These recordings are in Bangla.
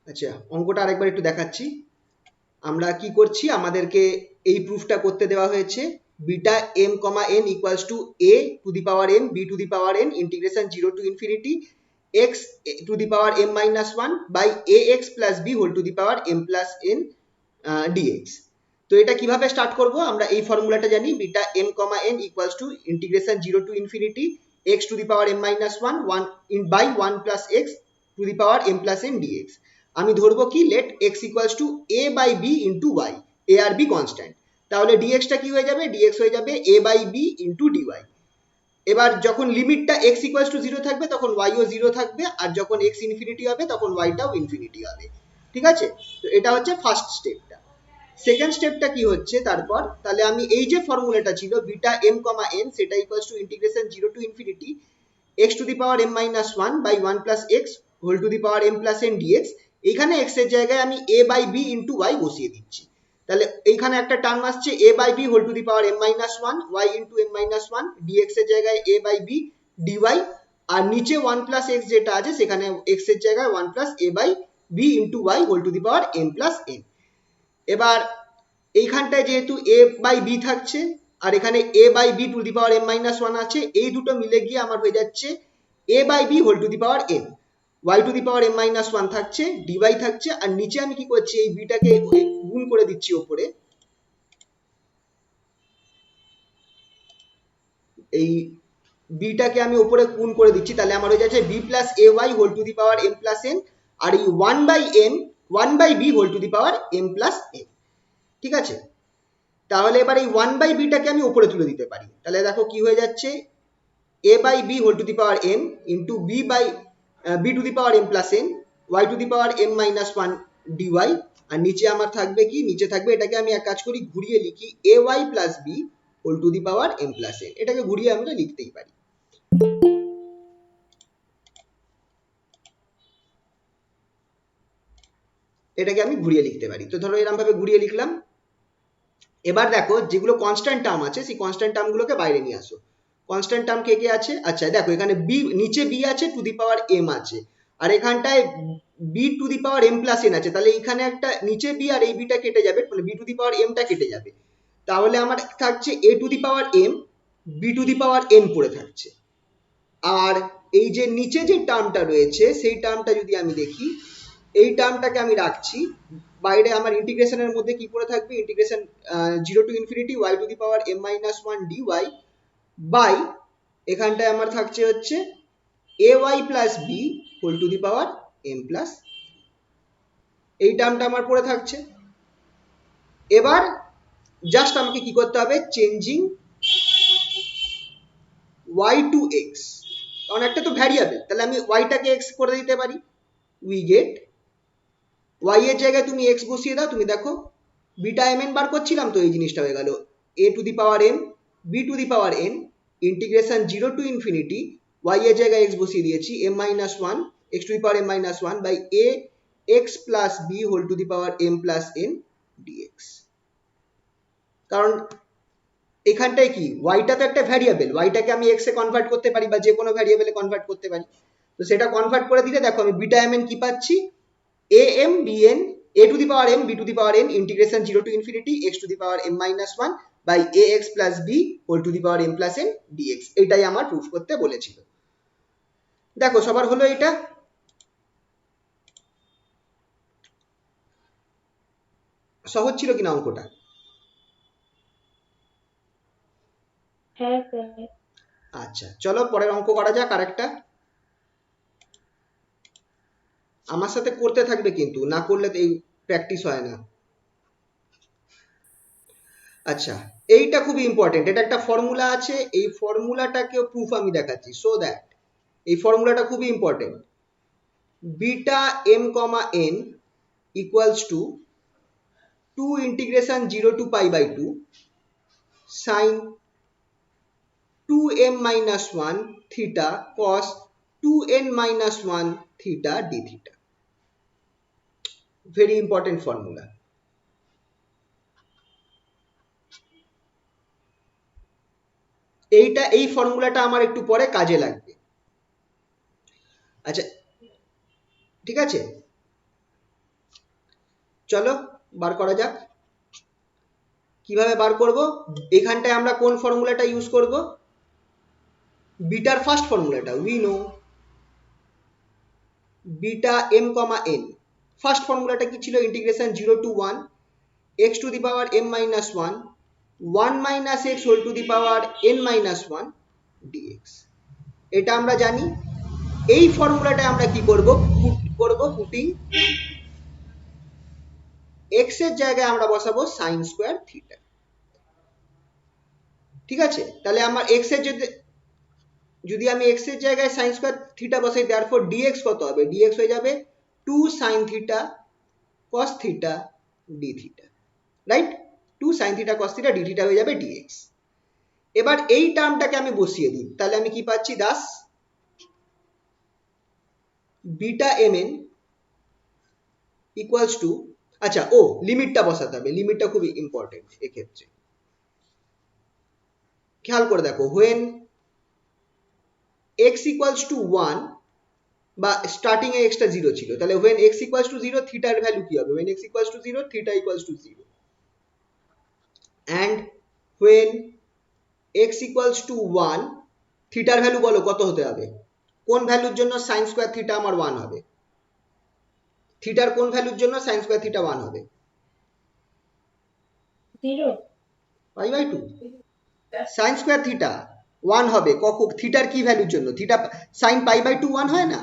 আচ্ছা, অঙ্কটা আরেকবার একটু দেখাচ্ছি। আমরা কি করছি, আমাদেরকে এই প্রুফটা করতে দেওয়া হয়েছে beta M comma N equals to A to the power M B to the power N integration zero to infinity X to the power M minus one by A X plus B whole to the power M plus N DX. তো এটা কিভাবে স্টার্ট করব, আমরা এই ফর্মুলাটা জানি, beta M comma N equals to integration zero to infinity X to the power M minus one one by one plus X to the power M plus N DX. আমি ধরবো কি, let X equals to A by B into Y, A আর বি কনস্ট্যান্ট। তাহলে ডিএক্সটা কি হয়ে যাবে, ডিএক্স হয়ে যাবে A by B into DY. এবার যখন লিমিটটা এক্স ইকুয়ালস টু জিরো থাকবে তখন ওয়াইও জিরো থাকবে, আর যখন এক্স ইনফিনিটি হবে তখন ওয়াইটাও ইনফিনিটি হবে। ঠিক আছে, তো এটা হচ্ছে ফার্স্ট স্টেপটা। সেকেন্ড স্টেপটা কি হচ্ছে, তারপর তাহলে আমি এই যে ফর্মুলাটা ছিল বিটা এম কমা এন, সেটা equals to integration zero to infinity X to the power M minus one by one plus X whole to the power M plus N DX. এইখানে এক্স এর জায়গায় আমি A by B into Y বসিয়ে দিচ্ছি। তাহলে এইখানে একটা টার্ম আসছে A by B whole to the power M minus one Y into M minus one DX এর জায়গায় এ বাই বি ডিওয়াই, আর নিচে ওয়ান প্লাস এক্স যেটা আছে সেখানে এক্স এর জায়গায় one plus A by B into Y whole to the power M plus N. এবার এইখানটায় যেহেতু এ বাই বি থাকছে আর এখানে A by B to the power M minus one আছে, এই দুটো মিলে গিয়ে আমার হয়ে যাচ্ছে A by B whole to the power N, Y to the power M minus one থাকছে, ডিওয়াই থাকছে, আর নিচে আমি কি করছি, এই বিটাকে গুণ করে দিচ্ছি ওপরে, এই বিটাকে আমি ওপরে গুণ করে দিচ্ছি। তাহলে আমার হয়ে যাচ্ছে B plus A Y whole to the power M plus N, আর এই one by B whole to the power M plus N. ঠিক আছে, তাহলে এবার এই ওয়ান বাই বিটাকে আমি উপরে তুলে দিতে পারি। তাহলে দেখো কি হয়ে যাচ্ছে, a by b whole to the power n into b to the power m plus n y to the power m minus 1 dy, আর নিচে আমার থাকবে কি, নিচে থাকবে, এটাকে আমি এক কাজ করি ঘুরিয়ে লিখি ay plus b whole to the power m plus n, এটাকে ঘুরিয়ে আমরা লিখতেই পারি। এটাকে আমি ঘুরিয়ে লিখতে পারি। তো ধরো এরকম ভাবে ঘুরিয়ে লিখলাম। এবার দেখো যেগুলো কনস্ট্যান্ট টার্ম আছে সেই কনস্ট্যান্ট টার্মগুলোকে বাইরে নিয়ে আসো। কনস্ট্যান্ট টার্ম কে কে আছে, আচ্ছা দেখো এখানে বি, নিচে বি আছে, টু দি পাওয়ার এম আছে, আর এখানটায় B to the power M plus N আছে। তাহলে এখানে একটা নিচে বি আর এই বিটা কেটে যাবে, মানে বি টু দি পাওয়ার এমটা কেটে যাবে। তাহলে আমার থাকছে A to the power M, B to the power N পড়ে থাকছে। আর এই যে নিচে যে টার্মটা রয়েছে সেই টার্মটা যদি আমি দেখি, এই টার্মটাকে আমি রাখছি বাইরে। আমার ইন্টিগ্রেশনের মধ্যে কি করে থাকবে, integration zero to infinity Y to the power M minus one D Y by, এখানটায় আমার থাকছে হচ্ছে A Y plus B whole to the power M plus, এই টার্মটা আমার পড়ে থাকছে। এবার জাস্ট আমাকে কি করতে হবে, চেঞ্জিং ওয়াই টু এক্স, কারণ একটা তো ভ্যারিয়েবল, তাহলে আমি ওয়াইটাকে এক্স করে দিতে পারি। উই গেট ওয়াই এর জায়গায় তুমি এক্স বসিয়ে দাও, তুমি দেখো বিটা এম এন বার করছিলাম তো এই জিনিসটা হয়ে গেল A to the power M B to the power N integration zero to infinity Y এর জায়গায় এক্স বসিয়ে দিয়েছি M minus one X to the power M minus one by A X plus B whole to the power M plus N DX. কারণ এখানটায় কি, ওয়াইটা তো একটা ভ্যারিয়েবল, ওয়াইটাকে আমি এক্স এ কনভার্ট করতে পারি বা যে কোনো ভ্যারিয়েবলে কনভার্ট করতে পারি। তো সেটা কনভার্ট করে দিলে দেখো আমি বিটা এম এন কি পাচ্ছি, a m b n a to the power m b to the power n integration 0 to infinity x to the power m minus 1 by ax plus b whole to the power m plus n dx, এটাই আমার প্রুফ করতে বলেছিল। দেখো সবার হলো এটা, সহজ ছিল কিনা অঙ্কটা? হ্যাঁ স্যার। আচ্ছা চলো পরের অঙ্ক করা যাক আরেকটা। আমার সাথে করতে থাকবে কিন্তু, না করলে এই প্র্যাকটিস হয় না। আচ্ছা, এইটা খুবই ইম্পর্টেন্ট, এটা একটা ফর্মুলা আছে, এই ফর্মুলাটাকেও প্রুফ আমি দেখাচ্ছি, সো দ্যাট এই ফর্মুলাটা খুবই important. Beta m comma n equals to 2 integration 0 to pi by 2 sin 2m minus 1 theta cos 2n minus 1 theta d theta. Very important formula. এই ফর্মুলাটা আমার একটু পরে কাজে লাগবে। আচ্ছা ঠিক আছে, চলো বার করা যাক। কিভাবে বার করব? এখানটায় আমরা কোন ফর্মুলাটা ইউজ করব? বিটার ফার্স্ট ফর্মুলাটা, we know beta M comma N. First ফর্মুলাটা কি ছিল? Integration 0 to 1 x to the power m minus 1 1 minus x whole to the power n minus 1 dx। এটা আমরা জানি। এই ফর্মুলাটা আমরা কি করব? পুটিং x এর জায়গায় আমরা বসাবো sin স্কয়ার থিটা। ঠিক আছে, তাহলে আমার x এর যদি আমি x এর জায়গায় sin স্কয়ার থিটা বসাই, therefore dx কত হবে? dx হয়ে যাবে 2 sin theta cos theta d theta, right? 2 sin theta cos theta d theta হয়ে যাবে dx। এবার এই টার্মটাকে আমি বসিয়ে দিই, তাহলে আমি কি পাচ্ছি? Das beta mn equals two, আচ্ছা ও লিমিটটা বসাতে হবে, লিমিটটা খুব ইম্পর্টেন্ট এক্ষেত্রে। খেয়াল করে দেখো, when x equals to 1 বা স্টার্টিং এ x টা 0 ছিল, তাহলে when x equals to 0 থিটার ভ্যালু কি হবে? when x equals to 0 theta equals to 0 and when x equals to 1 থিটার ভ্যালু বলো কত হতে হবে? কোন ভ্যালুর জন্য sin স্কয়ার থিটা আমার 1 হবে? থিটার কোন ভ্যালুর জন্য sin স্কয়ার থিটা 1 হবে? 0 pi by 2। sin square theta 1 হবে কখন? থিটার কি ভ্যালুর জন্য? থিটা sin পাই বাই 2 1 হয় না?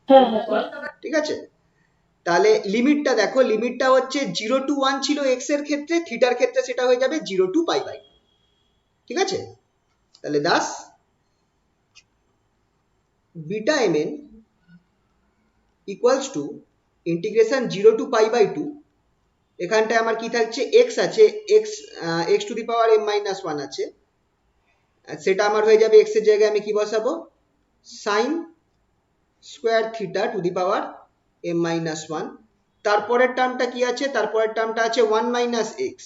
হ্যাঁ হ্যাঁ ঠিক আছে, তাহলে লিমিটটা দেখো, লিমিটটা হচ্ছে 0 to 1 ছিল x এর ক্ষেত্রে, থিটার ক্ষেত্রে সেটা হয়ে যাবে 0 to পাই বাই। ঠিক আছে, তাহলে thus beta mn equals to integration 0 to pi by 2। এখানটায় আমার কি থাকছে? x আছে, x to the power m minus 1 আছে, সেটা আমার হয়ে যাবে x এর জায়গায় আমি কি বসাবো? sin square theta two the power m minus 1। তারপরের টার্মটা কি আছে? তারপরের টার্মটা আছে 1 মাইনাস x,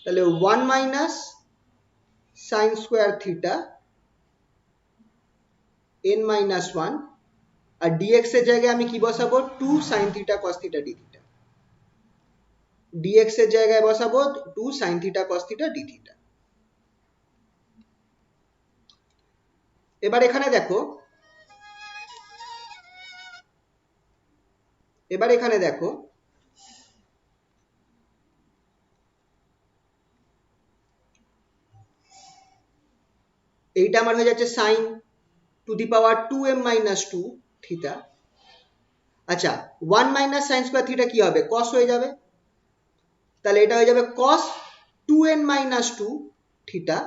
তাহলে 1 minus sin square theta n minus 1, আর dx এর জায়গায় আমি কি বসাবো? 2 sin theta cos theta d theta. dx এর জায়গায় বসাবো 2 sin theta cos theta d theta. এবার এখানে দেখো, এইটা আমার হয়ে যাচ্ছে sin two the power 2m minus 2 theta. আচ্ছা 1 মাইনাস sin স্কয়ার থিটা কি হবে? cos হয়ে যাবে, তাহলে এটা হয়ে যাবে cos 2n মাইনাস 2 থিটা।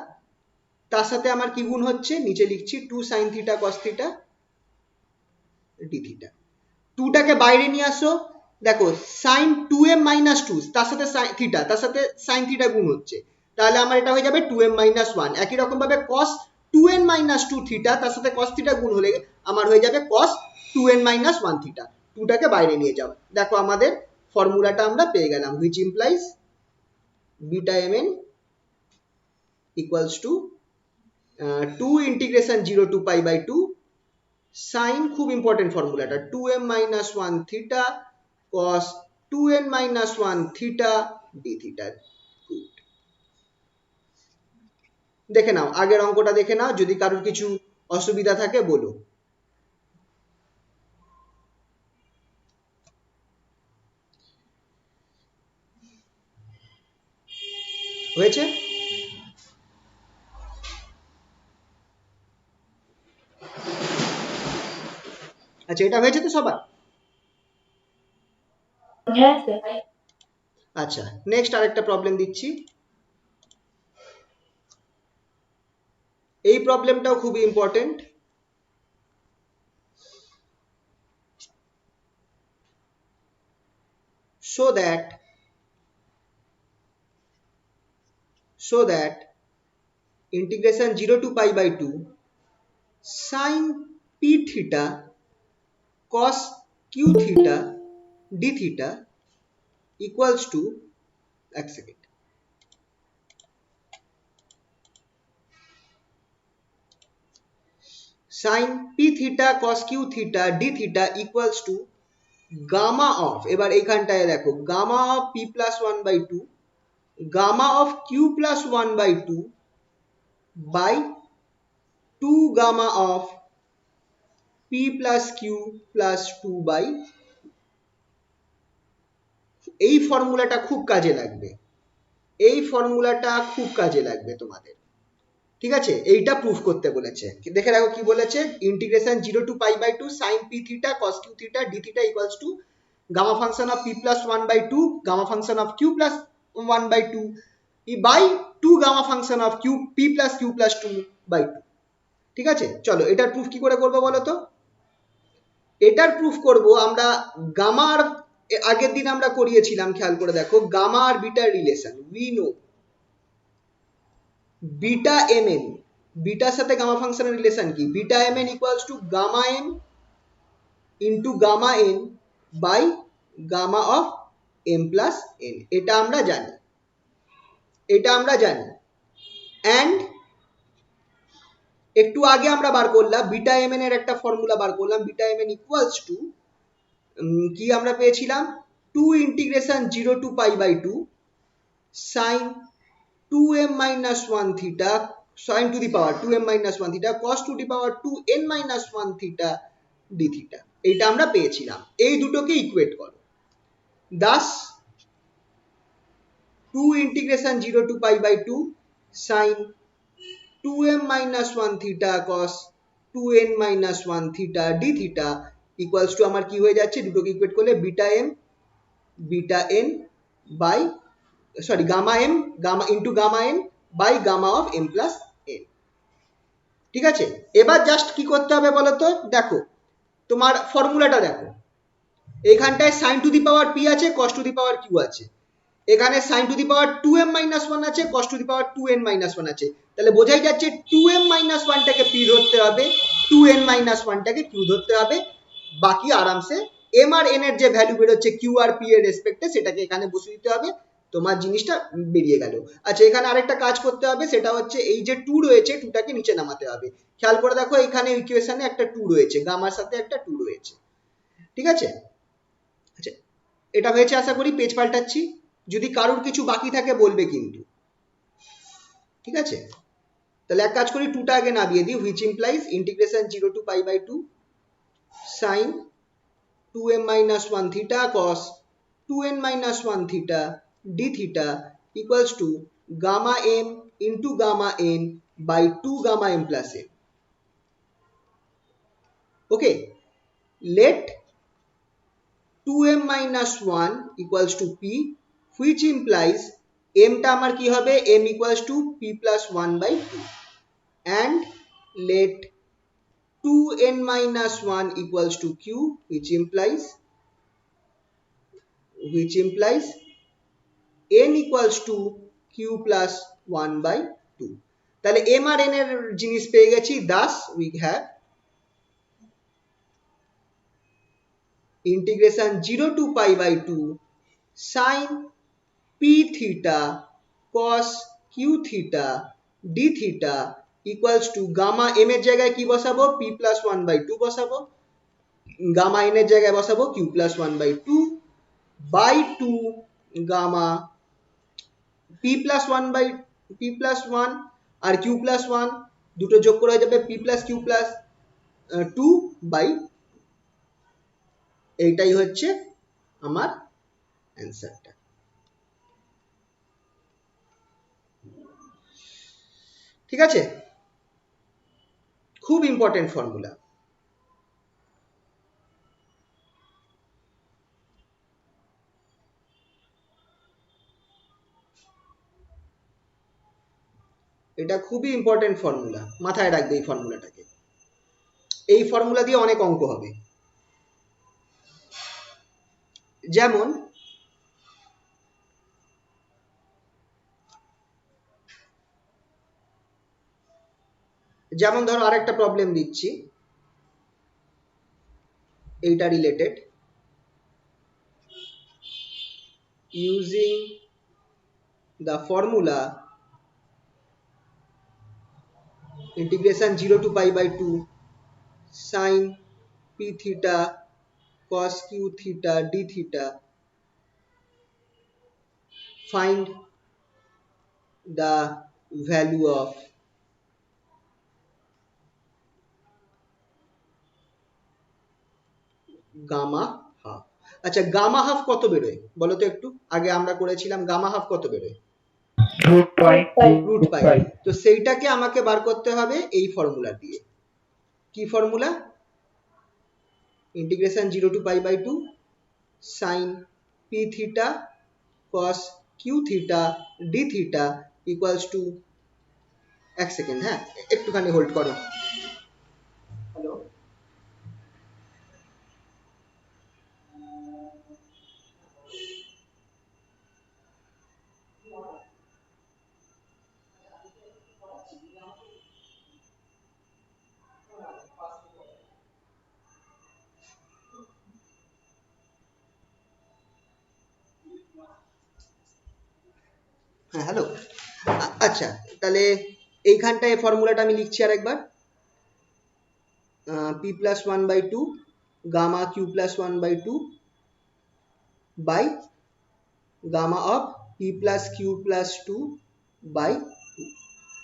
তার সাথে আমার কি গুণ হচ্ছে? নিচে লিখছি 2 sin theta cos theta d theta. 2টাকে বাইরে নিয়ে আসো, দেখো sin 2m মাইনাস 2 তার সাথে থিটা, তার সাথে sin থিটা গুণ হচ্ছে, তাহলে আমার এটা হয়ে যাবে 2m মাইনাস 1। একই রকম ভাবে cos 2n মাইনাস 2 থিটা তার সাথে cos থিটা গুণ হলে আমার হয়ে যাবে cos 2n মাইনাস 1 থিটা। 2টাকে বাইরে নিয়ে যাও, দেখো আমাদের ফর্মুলাটা আমরা পেয়ে গেলাম, which implies beta mn equals to 2 integration 0 to pi by 2 sin, খুব ইম্পর্টেন্ট ফর্মুলাটা, 2m minus 1 theta cos 2n minus 1 theta d theta। দেখে নাও, আগের অঙ্কটা দেখে নাও, যদি কারোর কিছু অসুবিধা থাকে বলো। হয়েছে? আচ্ছা এটা হয়েছে তো সবার? হ্যাঁ স্যার। আচ্ছা নেক্সট আরেকটা প্রবলেম দিচ্ছি। এই প্রবলেমটাও খুবই important. so that integration 0 to pi by 2 sin p theta cos q theta d theta equals to, এক second, sin p theta cos q theta d theta equals to gamma of, এবার এইখানটায় দেখো, gamma of P plus one by two, gamma of Q plus one by two by two gamma of P plus Q plus two by, এই ফর্মুলাটা খুব কাজে লাগবে, এই ফর্মুলাটা খুব কাজে লাগবে তোমাদের। ঠিক আছে, এইটা প্রুফ করতে বলেছে, দেখে রাখো কি বলেছে, integration 0 to pi by 2 sin p theta cos q theta d theta equals to gamma function of p plus 1 by 2 gamma function of q plus 1 by 2 by 2 gamma function of q p plus q plus 2 by 2। ঠিক আছে, চলো এটার প্রুফ কি করে করবো বলো তো। এটার প্রুফ করব আমরা গামার, আগের দিন আমরা করিয়েছিলাম, খেয়াল করে দেখো, গামা আর বিটার relation we know, beta M N, বিটার সাথে গামা ফাংশনের রিলেশন কি, beta M N equals to gamma M into gamma N by gamma of M plus N, এটা আমরা জানি, এটা আমরা জানি। অ্যান্ড একটু আগে আমরা বার করলাম বিটা এম এন এর একটা ফর্মুলা বার করলাম, beta M N equals to কি আমরা পেয়েছিলাম, 2 integration 0 to pi by 2 sin 2m minus 1 theta sin to the power 2m minus 1 theta cos to the power 2n minus 1 theta d theta, এইটা আমরা পেয়েছিলাম। এই দুটোকে ইকুয়েট করো, thus 2 integration 0 to pi by 2 sin 2m minus 1 theta cos 2n minus 1 theta d theta equals to আমার কি হয়ে যাচ্ছে, দুটোকে ইকুয়েট করলে beta m beta n by, sorry gamma m gamma into gamma n by gamma of m plus n। ঠিক আছে, এবার জাস্ট কি করতে হবে বলো তো, দেখো তোমার ফর্মুলাটা দেখো, এখানটায় sine to the power P আছে, cos to the power Q আছে, এখানে sine to the power 2m minus 1 আছে, cos to the power 2n minus 1 আছে, তাহলে বোঝাই যাচ্ছে 2m মাইনাস 1 টাকে পি ধরতে হবে, 2n মাইনাস 1 টাকে কিউ ধরতে হবে, বাকি আরামসে এম আর এন এর যে ভ্যালু বেরোচ্ছে কিউ আর পি এর রেসপেক্টে সেটাকে এখানে বসিয়ে দিতে হবে, তোমার জিনিসটা বেরিয়ে গেল। আচ্ছা, এখানে আরেকটা কাজ করতে হবে, সেটা হচ্ছে এই যে 2 রয়েছে 2টাকে নিচে নামাতে হবে, খেয়াল করে দেখো এখানে ইকুয়েশনে একটা 2 রয়েছে, গামার সাথে একটা 2 রয়েছে। ঠিক আছে, আচ্ছা এটা হয়েছে আশা করি, পেজ পাল্টাচ্ছি, যদি কারোর কিছু বাকি থাকে বলবে কিন্তু। ঠিক আছে, তাহলে এক কাজ করি, 2টা আগে নামিয়ে দিই, which implies integration 0 to pi by 2 sin 2m minus 1 theta cos 2n minus 1 theta d theta equals to gamma m into gamma n by 2 gamma m plus n. Okay, let 2m minus 1 equals to p, which implies m টা আমার কি হবে, m equals to p plus 1 by 2, and let 2n minus 1 equals to q, which implies n equals to q plus 1 by 2, তাহলে m আর n এর জিনিস পেয়ে গেছি, thus we have integration 0 to pi by 2 sin p theta cos q theta d theta equals to gamma m এর জায়গায় কি বসাবো, p plus 1 by 2 বসাবো, গামা n এর জায়গায় বসাবো q plus 1 by 2 by 2 gamma p plus 1 by p plus 1 আর q plus 1 দুটো যোগ করে হয়ে যাবে p plus q plus 2 by, এইটাই হচ্ছে আমার অ্যান্সারটা। ঠিক আছে, খুব ইম্পর্টেন্ট ফর্মুলা। এটা খুবই ইম্পর্টেন্ট ফর্মুলা, মাথায় রাখবে এই ফর্মুলাটাকে, এই ফর্মুলা দিয়ে অনেক অঙ্ক হবে। যেমন ধরো আরেকটা প্রবলেম দিচ্ছি, এইটা related, using the formula integration 0 to pi by 2 sin p theta cos q theta d theta, find the value of gamma half. আচ্ছা, গামা হাফ কত বেরোয় বলো তো একটু? আগে আমরা করেছিলাম গামা হাফ কত বেরোয়? Root pi. তো সেইটাকে আমাকে বার করতে হবে এই ফর্মুলা দিয়ে। কি formula? Integration 0 to pi by 2 sin p theta cos q theta d theta equals to, এক সেকেন্ড, হ্যাঁ একটুখানি হোল্ড করো। হ্যালো, হ্যাঁ হ্যালো। আচ্ছা, তাহলে এইখানটায় ফর্মুলাটা আমি লিখছি আর একবার। p plus 1 by 2 gamma q plus 1 by 2 by gamma of p plus q plus 2 by 2।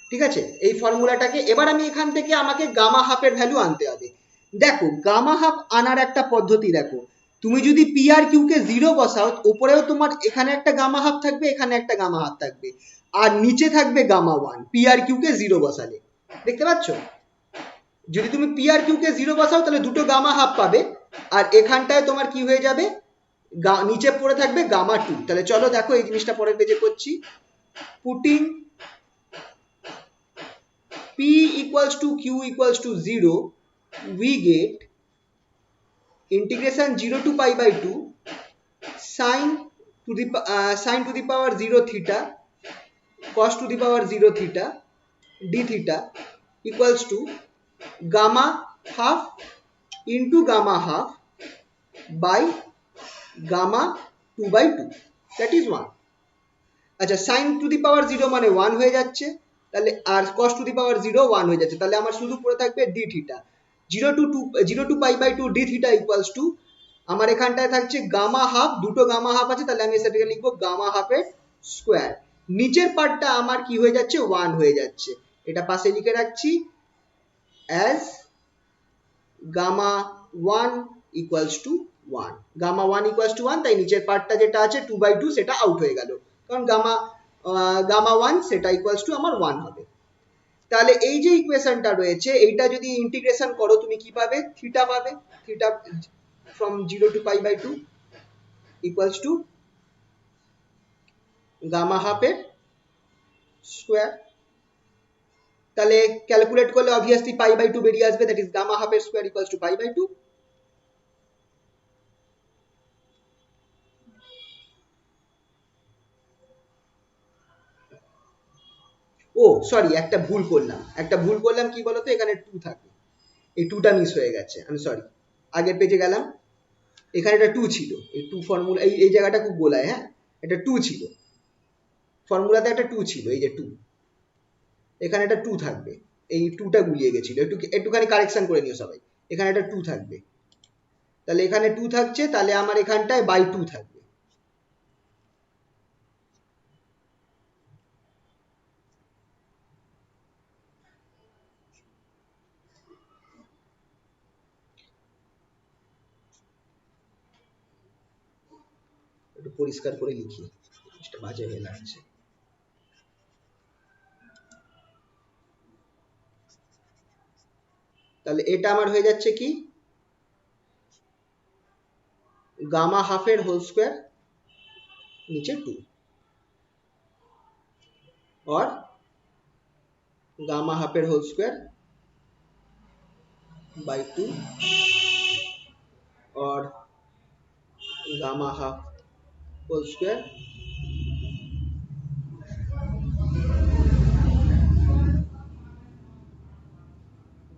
ঠিক আছে, এই ফর্মুলাটাকে এবার আমি এখান থেকে আমাকে গামা হাফের ভ্যালু আনতে হবে। দেখো, গামা হাফ আনার একটা পদ্ধতি দেখো, তুমি যদি পি আর কিউ কে 0 বসাও, উপরেও তোমার এখানে একটা গামা হাফ থাকবে, এখানে একটা গামা হাফ থাকবে, আর নিচে থাকবে গামা 1 পি আর কিউ কে 0 বসালে। দেখতে পাচ্ছ? যদি তুমি পি আর কিউ কে 0 বসাও তাহলে দুটো গামা হাফ পাবে, আর এখানটায় তোমার কি হয়ে যাবে, নিচে পড়ে থাকবে গামা 2। তাহলে চলো দেখো এই জিনিসটা পরের পেজে করছি। Putting p equals to q equals to 0, we get integration 0 to pi by 2 sin to the power 0 theta cos to the power 0 theta d theta equals to gamma half into gamma half by gamma 2 by 2, that is 1। আচ্ছা, sin to the power 0 মানে 1 হয়ে যাচ্ছে, তাহলে আর cos to the power 0 1 হয়ে যাচ্ছে, তাহলে আমার শুধু পড়ে থাকবে d theta। 0 to pi by 2 d theta equals to, আমার এখানটায় থাকছে গামা হাফ, দুটো গামা হাফ আছে, তাহলে আমি সেটাকে লিখবো গামা হাফের স্কোয়ার। নিচের পার্টটা আমার কি হয়ে যাচ্ছে, 1 হয়ে যাচ্ছে। এটা পাশে লিখে রাখছি as gamma 1 equals to 1, gamma 1 equals to 1, তাই নিচের পার্টটা যেটা আছে 2 by 2 সেটা আউট হয়ে গেল, কারণ গামা 1 সেটা ইকুয়ালস টু আমার 1 হবে। তাহলে এই যে ইকুয়েশনটা রয়েছে, এইটা যদি ইন্টিগ্রেশন করো তুমি কি পাবে, থিটা পাবে। Theta from 0 to pi by 2 equals to gamma হাফের স্কোয়ার। তাহলে ক্যালকুলেট করলে অবভিয়াসলি পাই বাই 2 বেরিয়ে আসবে, দ্যাট ইজ গামা হাফের square equals to pi by 2। ও সরি, একটা ভুল করলাম, কি বলতো, এখানে 2 থাকে, এই 2টা মিস হয়ে গেছে, আমি সরি। আগের পেজে গেলাম, এখানে এটা 2 ছিল, এই 2 ফর্মুলা, এই জায়গাটা খুব গোলায়, হ্যাঁ এটা 2 ছিল, ফর্মুলাতে একটা 2 ছিল, এই যে 2, এখানে একটা 2 থাকবে, এই 2টা গুলিয়ে গেছিল, একটুখানি কারেকশন করে নিও সবাই। এখানে একটা 2 থাকবে, তাহলে এখানে 2 থাকছে, তাহলে আমার এখানটায় বাই 2 থাকবে। একটু পরিষ্কার করে লিখি, জিনিসটা বাজে হয়ে লাগছে। তাহলে এটা আমার হয়ে যাচ্ছে কি, গামা হাফের হোল স্কোয়ার নিচে 2 और गामा हाफेर होल स्क्वायर बाई 2 और gamma half whole square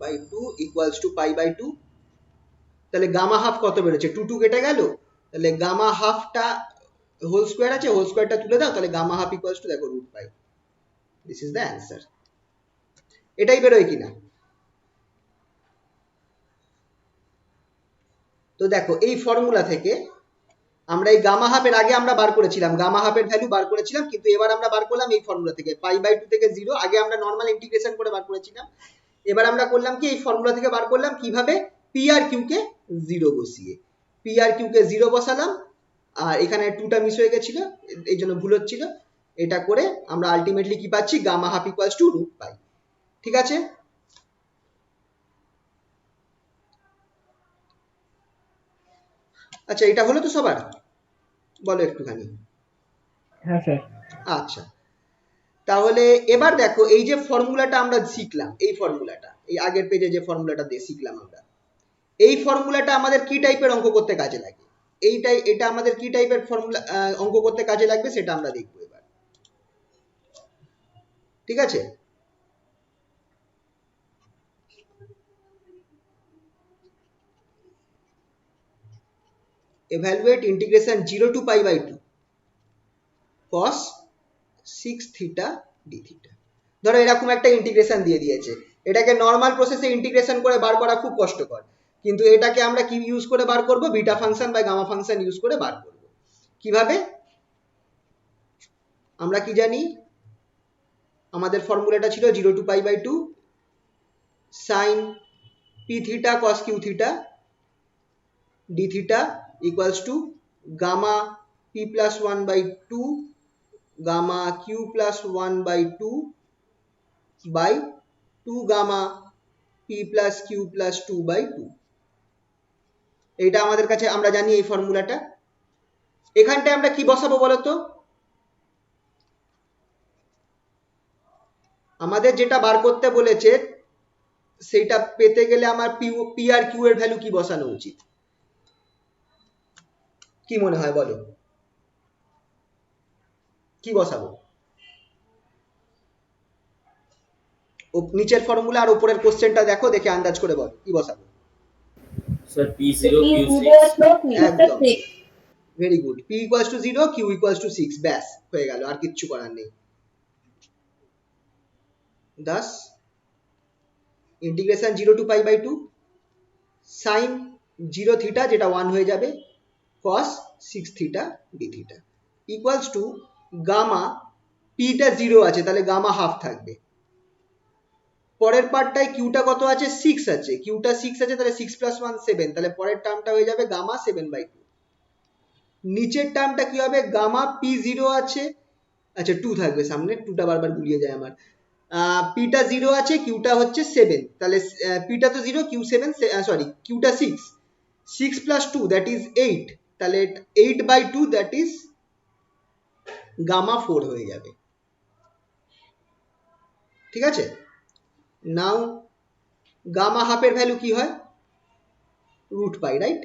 by 2 equals to pi by 2। তাহলে গামা হাফ কত বেরোচ্ছে, 2 2 কেটে গেল, তাহলে গামা হাফটা হোল স্কোয়ার আছে, হোল স্কোয়ারটা তুলে দাও, তাহলে গামা হাফ ইকুয়ালস টু দেখো root pi. This is the answer. এটাই বেরোয় কিনা? তো দেখো এই ফর্মুলা থেকে আমরা এই গামা হাফের আগে আমরা বার করেছিলাম, গামা হাফের ভ্যালু বার করেছিলাম, কিন্তু এবার আমরা বার করলাম এই ফর্মুলা থেকে পাই/2 থেকে 0। আগে আমরা নর্মাল ইন্টিগ্রেশন করে বার করেছিলাম, এবার আমরা করলাম কি এই ফর্মুলা থেকে বার করলাম কিভাবে, পি আর কিউ কে 0 বসিয়ে, পি আর কিউ কে 0 বসালাম, আর এখানে 2টা মিস হয়ে গেছিল এই জন্য ভুল হচ্ছিল। এটা করে আমরা আলটিমেটলি কি পাচ্ছি, gamma half equals to root pi. ঠিক আছে, আচ্ছা এটা হলো তো সবার, বলো একটুখানি। হ্যাঁ স্যার। আচ্ছা তাহলে এবার দেখো এই যে ফর্মুলাটা আমরা শিখলাম, এই ফর্মুলাটা এই আগের পেজে যে ফর্মুলাটা দিয়ে শিখলাম আমরা, এই ফর্মুলাটা আমাদের কি টাইপের অঙ্ক করতে কাজে লাগে, এটা আমাদের কি টাইপের ফর্মুলা অঙ্ক করতে কাজে লাগবে সেটা আমরা দেখবো এবার। ঠিক আছে, evaluate integration 0 to pi by 2 cos 6 theta d theta। ধরো এরকম একটা ইন্টিগ্রেশন দিয়ে দিয়েছে, এটাকে নর্মাল প্রসেসে ইন্টিগ্রেশন করে বার করা খুব কষ্টকর, কিন্তু এটাকে আমরা কি ইউজ করে বার করব, বিটা ফাংশন বা গামা ফাংশন ইউজ করে বার করব। কিভাবে, আমরা কি জানি, আমাদের ফর্মুলাটা ছিল 0 to pi by 2 sin p theta cos q theta d theta equals to gamma p plus 1 by 2 gamma q plus 1 by 2 by 2 gamma p plus q plus 2 by 2। এইটা আমাদের কাছে আমরা জানি এই ফর্মুলাটা। এখানটায় আমরা কি বসাবো বলতো, আমাদের যেটা বার করতে বলেছে সেটা পেতে গেলে আমার পি আর কিউ এর ভ্যালু কি বসানো উচিত, কি মনে হয় বলো, কি বসাবো, নিচের ফর্মুলা আর উপরের কোশ্চেনটা দেখো, দেখে আন্দাজ করে বল কি বসাবো। স্যার p0 q6 একদম, very good, p equals to 0 q equals to 6, ব্যাস হয়ে গেল, আর কিচ্ছু করার নেই। thus integration 0 to pi by 2 sin 0 theta যেটা 1 হয়ে যাবে cos 6 theta d theta equals to gamma, পিটা 0 আছে তাহলে গামা হাফ থাকবে, পরের পার্টটায় কিউটা কত আছে 6 আছে, কিউটা 6 আছে তাহলে 6 প্লাস 1 7, তাহলে পরের টার্মটা হয়ে যাবে গামা 7/2। নিচের টার্মটা কি হবে, গামা পি 0 আছে, আচ্ছা 2 থাকবে সামনে, 2টা বারবার গুলিয়ে যায় আমার, পিটা 0 আছে কিউটা হচ্ছে 7, তাহলে পিটা তো 0 কিউ 7, সরি কিউটা 6, 6 প্লাস 2 দ্যাট ইজ 8, তাহলে 8/2 দ্যাট ইজ গামা 4 হয়ে যাবে। ঠিক আছে, নাও গামা হাফের ভ্যালু কি হয়, root pi, right,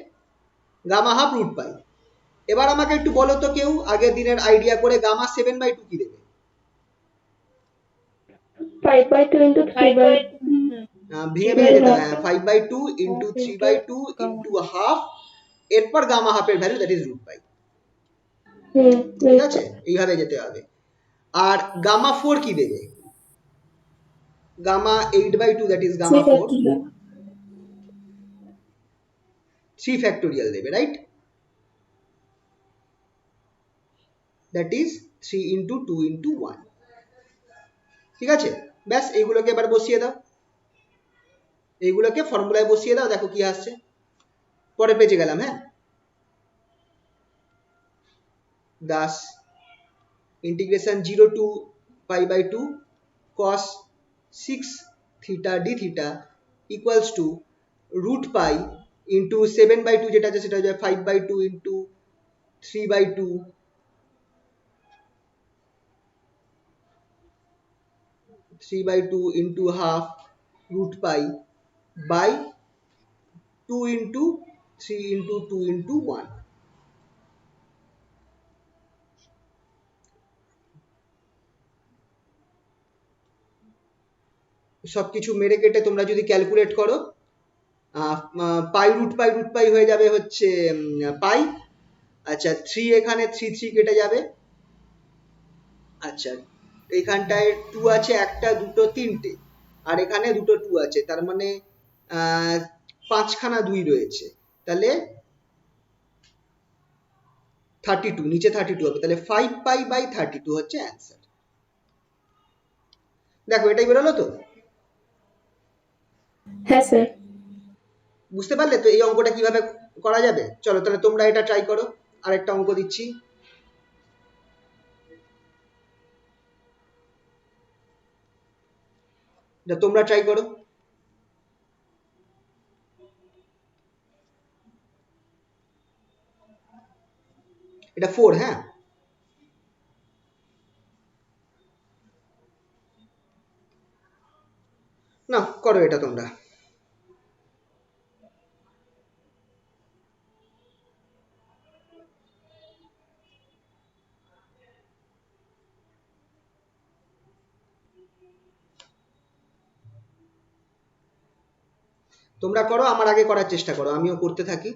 gamma half root pi. এবার আমাকে একটু বলো তো কেউ আগের দিনের আইডিয়া করে গামা 7/2 কি দেবে, 5/2 into 3/2 ভেঙে ভেঙে যেতে হবে, 5/2 into 3/2 into হাফ, এরপর গামা হাফের value that is root pi. ঠিক আছে, এইভাবে যেতে হবে। আর গামা 4 কি দেবে, gamma 8/2 that is gamma 4, 3 factorial দেবে, right, that is 3 into 2 into 1। ঠিক আছে, ব্যাস এইগুলোকে এবার বসিয়ে দাও, এইগুলোকে ফর্মুলায় বসিয়ে দাও, দেখো কি আসছে। পরের পেজে গেলাম, হ্যাঁ, Das integration 0 to pi by 2 cos 6 theta d theta equals to root pi into 7/2 যেটা আছে সেটা হয়ে যাবে 5/2 into 3/2 3/2 into half root pi by 2 into 3 into 2 into 1। সবকিছু মেরে কেটে তোমরা যদি ক্যালকুলেট করো, পাই রুট পাই হয়ে যাবে হচ্ছে পাই, আচ্ছা 3 এখানে 3 কেটে যাবে, আচ্ছা এখানটায় 2 আছে একটা দুটো তিনটে, আর এখানে দুটো 2 আছে, তার মানে 5খানা 2 রয়েছে, তাহলে 32, নিচে 32 হবে, তাহলে 5π/32 হচ্ছে অ্যান্সার। দেখো এটাই বেরোলো তো, হ্যাঁ স্যার। বুঝতে পারলে তো এই অঙ্কটা কিভাবে করা যাবে? চলো তাহলে তোমরা এটা ট্রাই করো, আরেকটা অঙ্ক দিচ্ছি। এটা তোমরা ট্রাই করো। এটা 4, হ্যাঁ। না, করো এটা তোমরা। তোমরা করো, আমার আগে করার চেষ্টা করো, আমিও করতে থাকি।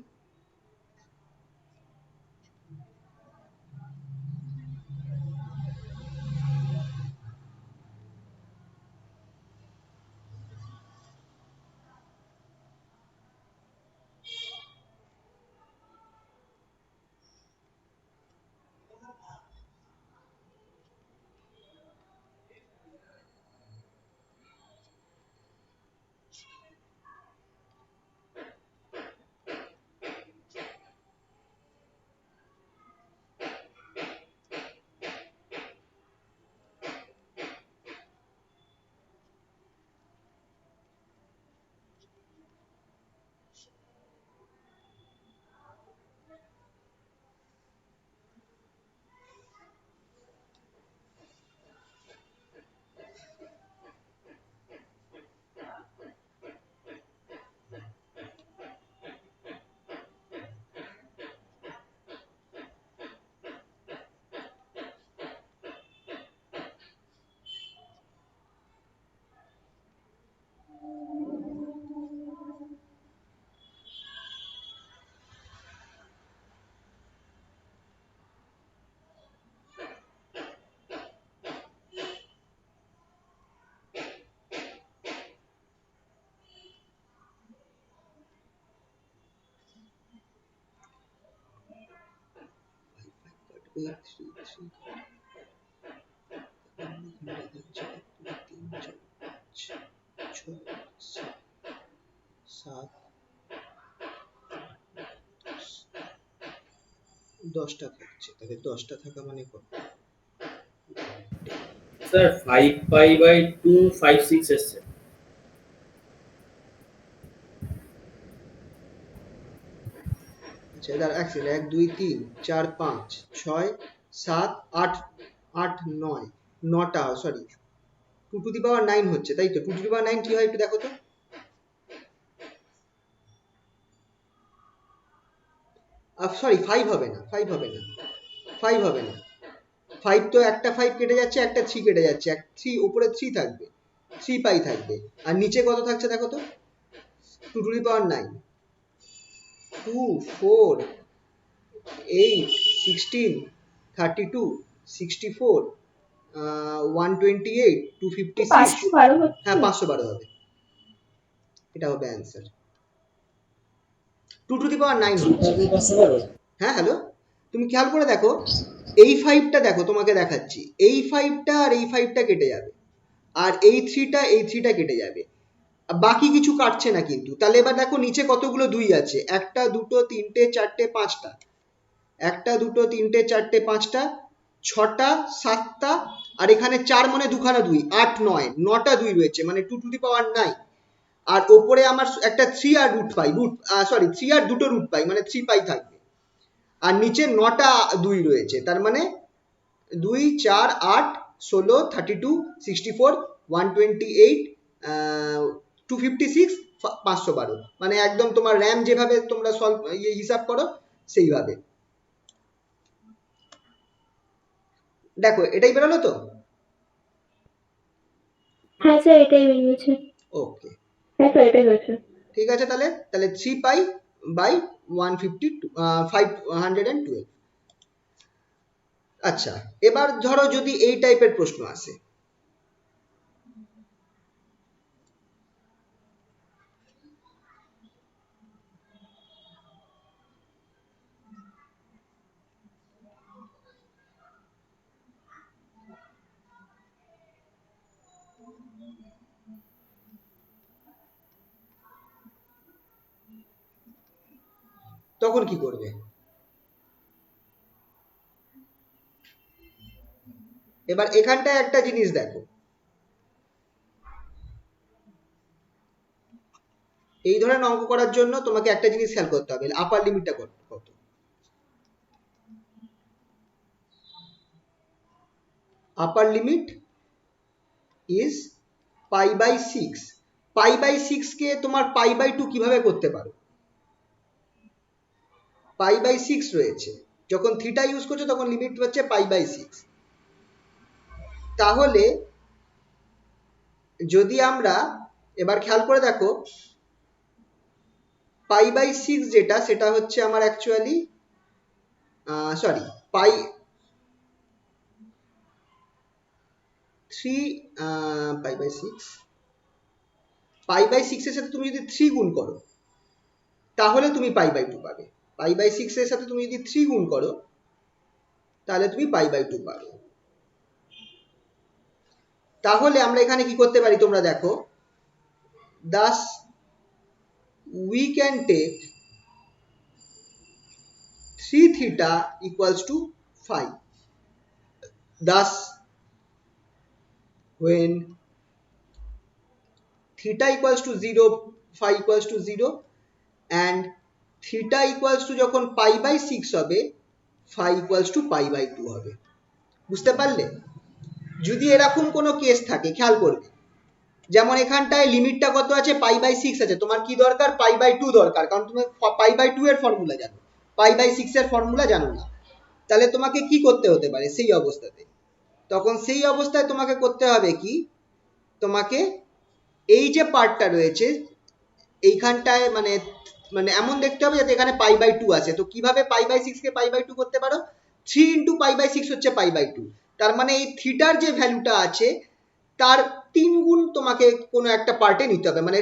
সাত 10টা থাকছে, তাহলে 10টা থাকা মানে কত? স্যার 5π/2 5 6 এসছে। আচ্ছা এবার এক সেকেন্ড, 1 2 3 4 5 6 7 8 8 9, 9টা, সরি 2 টু দি পাওয়ার 9 হচ্ছে, তাই তো? 2 টু দি পাওয়ার 9 কি হয় একটু দেখো তো। সরি 5 হবে না, 5 হবে না, 5 হবে না। 5 তো একটা 5 কেটে যাচ্ছে, একটা 3 কেটে যাচ্ছে, এক 3 উপরে 3 থাকবে, 3 পাই থাকবে, আর নিচে কত থাকছে দেখো তো। 2 টু দি পাওয়ার 9, 2 4 8 16 32 64 128 256। 512 হচ্ছে। হ্যাঁ 512 হবে, এটা হবে অ্যান্সার। 2 টু দি পাওয়ার 9 হচ্ছে। হ্যাঁ হ্যালো, তুমি খেয়াল করে দেখো, এই 5টা দেখো, তোমাকে দেখাচ্ছি, এই 5টা আর এই 5টা কেটে যাবে, আর এই 3টা এই 3টা কেটে যাবে, বাকি কিছু কাটছে না কিন্তু। তাহলে এবার দেখো নিচে কতগুলো 2 আছে, একটা দুটো তিনটে চারটে পাঁচটা, একটা দুটো তিনটে চারটে পাঁচটা, 6টা 7টা, আর এখানে 4 মানে দুখানা 2, 8 9, 9টা 2 রয়েছে, মানে 2 টু দি পাওয়ার 9। আর ওপরে আমার একটা 3 আর রুট পাই, সরি 3 আর দুটো রুট পাই, মানে 3 পাই থাকবে। আর নিচে 9টা 2 রয়েছে, তার মানে 2 4 8 16 32 64 128 256 512, মানে একদম তোমার র্যাম যেভাবে তোমরা সলভ হিসাব করো সেইভাবে। দেখো এটাই বেরোলো তো। হ্যাঁ স্যার, এটাই বেরিয়েছে। ওকে, হ্যাঁ স্যার, এটাই হয়েছে। ঠিক আছে, তাহলে তাহলে 3π/152 512। আচ্ছা এবার ধরো যদি এই টাইপের প্রশ্ন আসে, তখন কি করবে? এবার এখানটায় একটা জিনিস দেখো, এই ধরনের অঙ্ক করার জন্য তোমাকে একটা জিনিস খেয়াল করতে হবে, আপার লিমিটটা কত। Upper limit is pi by 6। Pi by 6 কে তোমার পাই বাই 2 কিভাবে করতে পারো? পাই বাই 6 রয়েছে, যখন থিটা ইউজ করছো তখন লিমিট হচ্ছে পাই বাই 6। তাহলে যদি আমরা এবার খেয়াল করে দেখো, পাই বাই 6 যেটা, সেটা হচ্ছে আমার actually sorry pi 3, pi by 6, pi by 6 এর সাথে তুমি যদি 3 গুণ করো তাহলে তুমি পাই বাই 2 পাবে। পাই বাই 6 এর সাথে তুমি যদি 3 গুণ করো তাহলে তুমি পাই বাই 2 পাবে। তাহলে আমরা এখানে কি করতে পারি তোমরা দেখো, thus we can take 3 theta equals to 5. Thus when theta equals to 0, phi equals to 0 and theta equals to যখন পাই বাই 6 হবে, phi equals to pi by 2 হবে। বুঝতে পারলে? যদি এরকম কোনো কেস থাকে খেয়াল করবে, যেমন এখানটায় লিমিটটা কত আছে, পাই বাই 6 আছে, তোমার কি দরকার, পাই বাই 2 দরকার, কারণ তুমি পাই বাই 2 এর ফর্মুলা জানো, পাই বাই 6 এর ফর্মুলা জানো না। তাহলে তোমাকে কি করতে হতে পারে সেই অবস্থাতে? তখন সেই অবস্থায় তোমাকে করতে হবে কি, তোমাকে এই যে পার্টটা রয়েছে এইখানটায় মানে মানে এমন দেখতে হবে যাতে এখানে পাই বাই 2 আছে। তো কিভাবে পাই বাই 6 কে পাই বাই 2 করতে পারো? 3 ইন্টু পাই বাই 6 হচ্ছে পাই বাই 2। তার মানে এই থিটার যে ভ্যালুটা আছে তার 3 গুণ তোমাকে কোনো একটা পার্টে নিতে হবে, মানে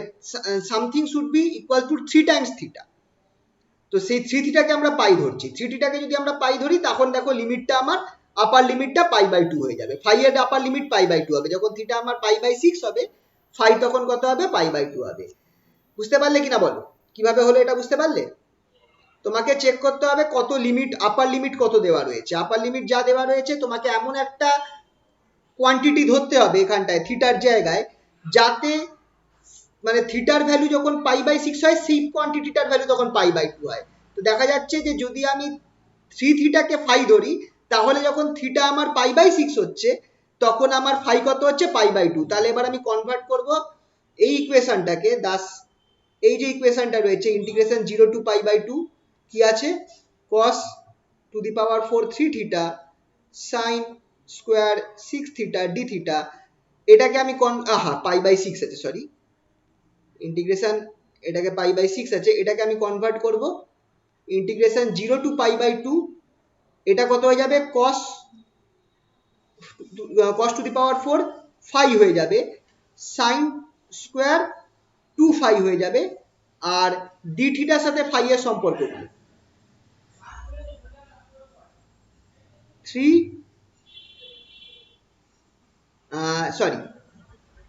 something should be equal to 3 Times theta. তো সেই 3 থিটাকে আমরা পাই ধরছি, 3 থিটাকে যদি আমরা পাই ধরি তখন দেখো লিমিটটা আমার আপার লিমিটটা পাই বাই 2 হয়ে যাবে। ফাই এর আপার লিমিট পাই বাই 2 হবে, যখন থিটা আমার পাই বাই 6 হবে, ফাই তখন কত হবে, পাই বাই 2 হবে। বুঝতে পারলে কিনা বলো, কিভাবে হলো এটা বুঝতে পারলে? তোমাকে চেক করতে হবে কত লিমিট, আপার লিমিট কত দেওয়া রয়েছে। আপার লিমিট যা দেওয়া রয়েছে তোমাকে এমন একটা কোয়ান্টিটি ধরতে হবে এখানটায় থিটার জায়গায়, যাতে মানে থিটার ভ্যালু যখন পাই বাই 6 হয় সেই কোয়ান্টিটিটার ভ্যালু তখন পাই বাই 2 হয়। তো দেখা যাচ্ছে যে যদি আমি 3 থিটাকে ফাই ধরি তাহলে যখন থিটা আমার পাই বাই 6 হচ্ছে তখন আমার ফাই কত হচ্ছে, পাই বাই 2। তাহলে এবার আমি কনভার্ট করব এই ইকুয়েশনটাকে, দাস এই যে ইকুয়েশনটা রয়েছে ইন্টিগ্রেশন 0 টু পাই বাই 2 কি আছে, cos to the power 4 3 theta sin square 6 theta D theta, এটাকে আমি পাই বাই 6 আছে, সরি ইন্টিগ্রেশন, এটাকে পাই বাই 6 আছে, এটাকে আমি কনভার্ট করব ইন্টিগ্রেশন 0 টু পাই বাই 2, এটা কত হয়ে যাবে, cos to the power 4 phi হয়ে যাবে, sin স্কোয়ার 2 ফাই হয়ে যাবে, আর ডি থিটার সাথে ফাই এর সম্পর্ক কি, 3 সরি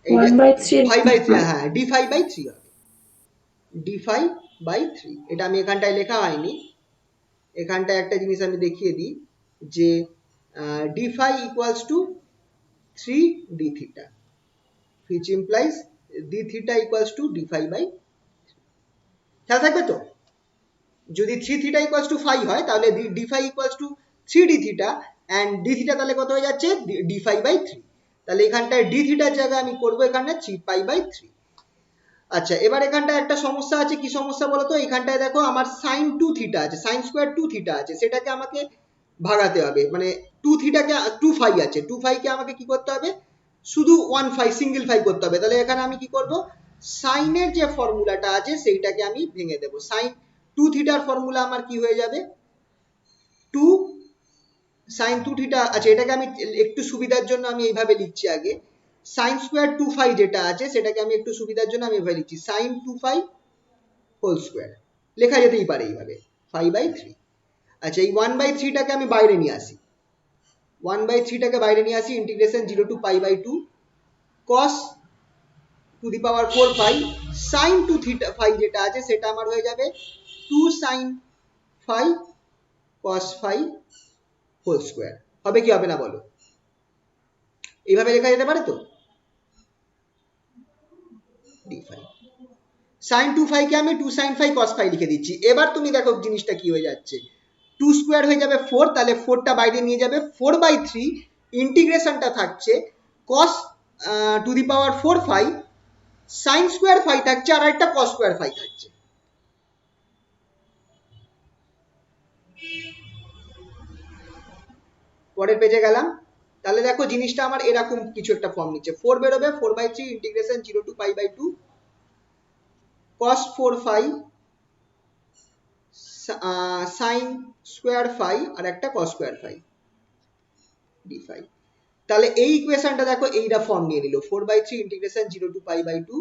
1/3 ফাই বাই 3, হ্যাঁ ডি ফাই বাই 3 হবে, ডি ফাই বাই 3। এটা আমি এখানটায় লেখা হয়নি, এখানটায় একটা জিনিস আমি দেখিয়ে দিই যে D phi equals to 3 D theta, which implies d theta equals to d phi by, খেয়াল থাকবে তো? যদি 3 theta equals to phi হয় তাহলে d phi equals to 3 d theta and d theta তাহলে কত হয়ে যাচ্ছে, d phi by 3। তাহলে এখানটায় d theta জায়গায় আমি করব এখানে 3 pi by 3। আচ্ছা এবার এখানটায় একটা সমস্যা আছে, কি সমস্যা বলো তো, এখানটায় দেখো আমার sin 2 থিটা আছে, sin স্কয়ার 2 থিটা আছে, সেটাকে আমাকে ভাগাতে হবে, মানে 2 থিটাকে 2 ফাই আছে, 2 ফাইকে আমাকে কি করতে হবে, শুধু 1 ফাই সিঙ্গেল ফাই করতে হবে। তাহলে এখানে আমি কি করব, সাইনের যে ফর্মুলাটা আছে সেইটাকে আমি ভেঙে দেব। সাইন 2 থিটার ফর্মুলা আমার কি হয়ে যাবে, 2 sin 2 থিটা, আচ্ছা এটাকে আমি একটু সুবিধার জন্য আমি এইভাবে লিখছি আগে, sin স্কয়ার 2 ফাই যেটা আছে সেটাকে আমি একটু সুবিধার জন্য আমি এভাবে লিখছি sin 2 ফাই হোল স্কয়ার, লেখা যেতেই পারে এইভাবে 5/3। আচ্ছা এই 1/3 টাকে আমি বাইরে নিয়ে আসি, 1/3 টাকে বাইরে নিয়ে আসি, integration 0 to pi by 2 cos to the power 4 pi sin 2 theta phi যেটা আছে সেটা আমার হয়ে যাবে 2 sin phi cos phi whole square. হবে কি হবে না বলো? এইভাবে লেখা যেতে পারে তো, ডি ফাই। সাইন 2 phi কে আমি 2 sin phi cos phi লিখে দিচ্ছি। এবার তুমি দেখো জিনিসটা কি হয়ে যাচ্ছে, 2 স্কোয়ার হয়ে যাবে 4, তাহলে 4টা বাইরে নিয়ে যাবে, 4/3 ইন্টিগ্রেশনটা থাকছে cos to the power 4 phi, sin square phi থাকছে, আর একটা cos স্কোয়ার phi থাকছে। পরের পেজে গেলাম, তাহলে দেখো জিনিসটা আমার এরকম কিছু একটা ফর্ম নিচ্ছে, 4 বেরোবে, 4/3 integration 0 to pi/2 cos 4 phi sin square phi আর একটা cos square phi D phi. তাহলে এই ইকুয়েশনটা দেখো এইটা ফর্ম নিয়ে নিল, 4/3 integration 0 to pi/2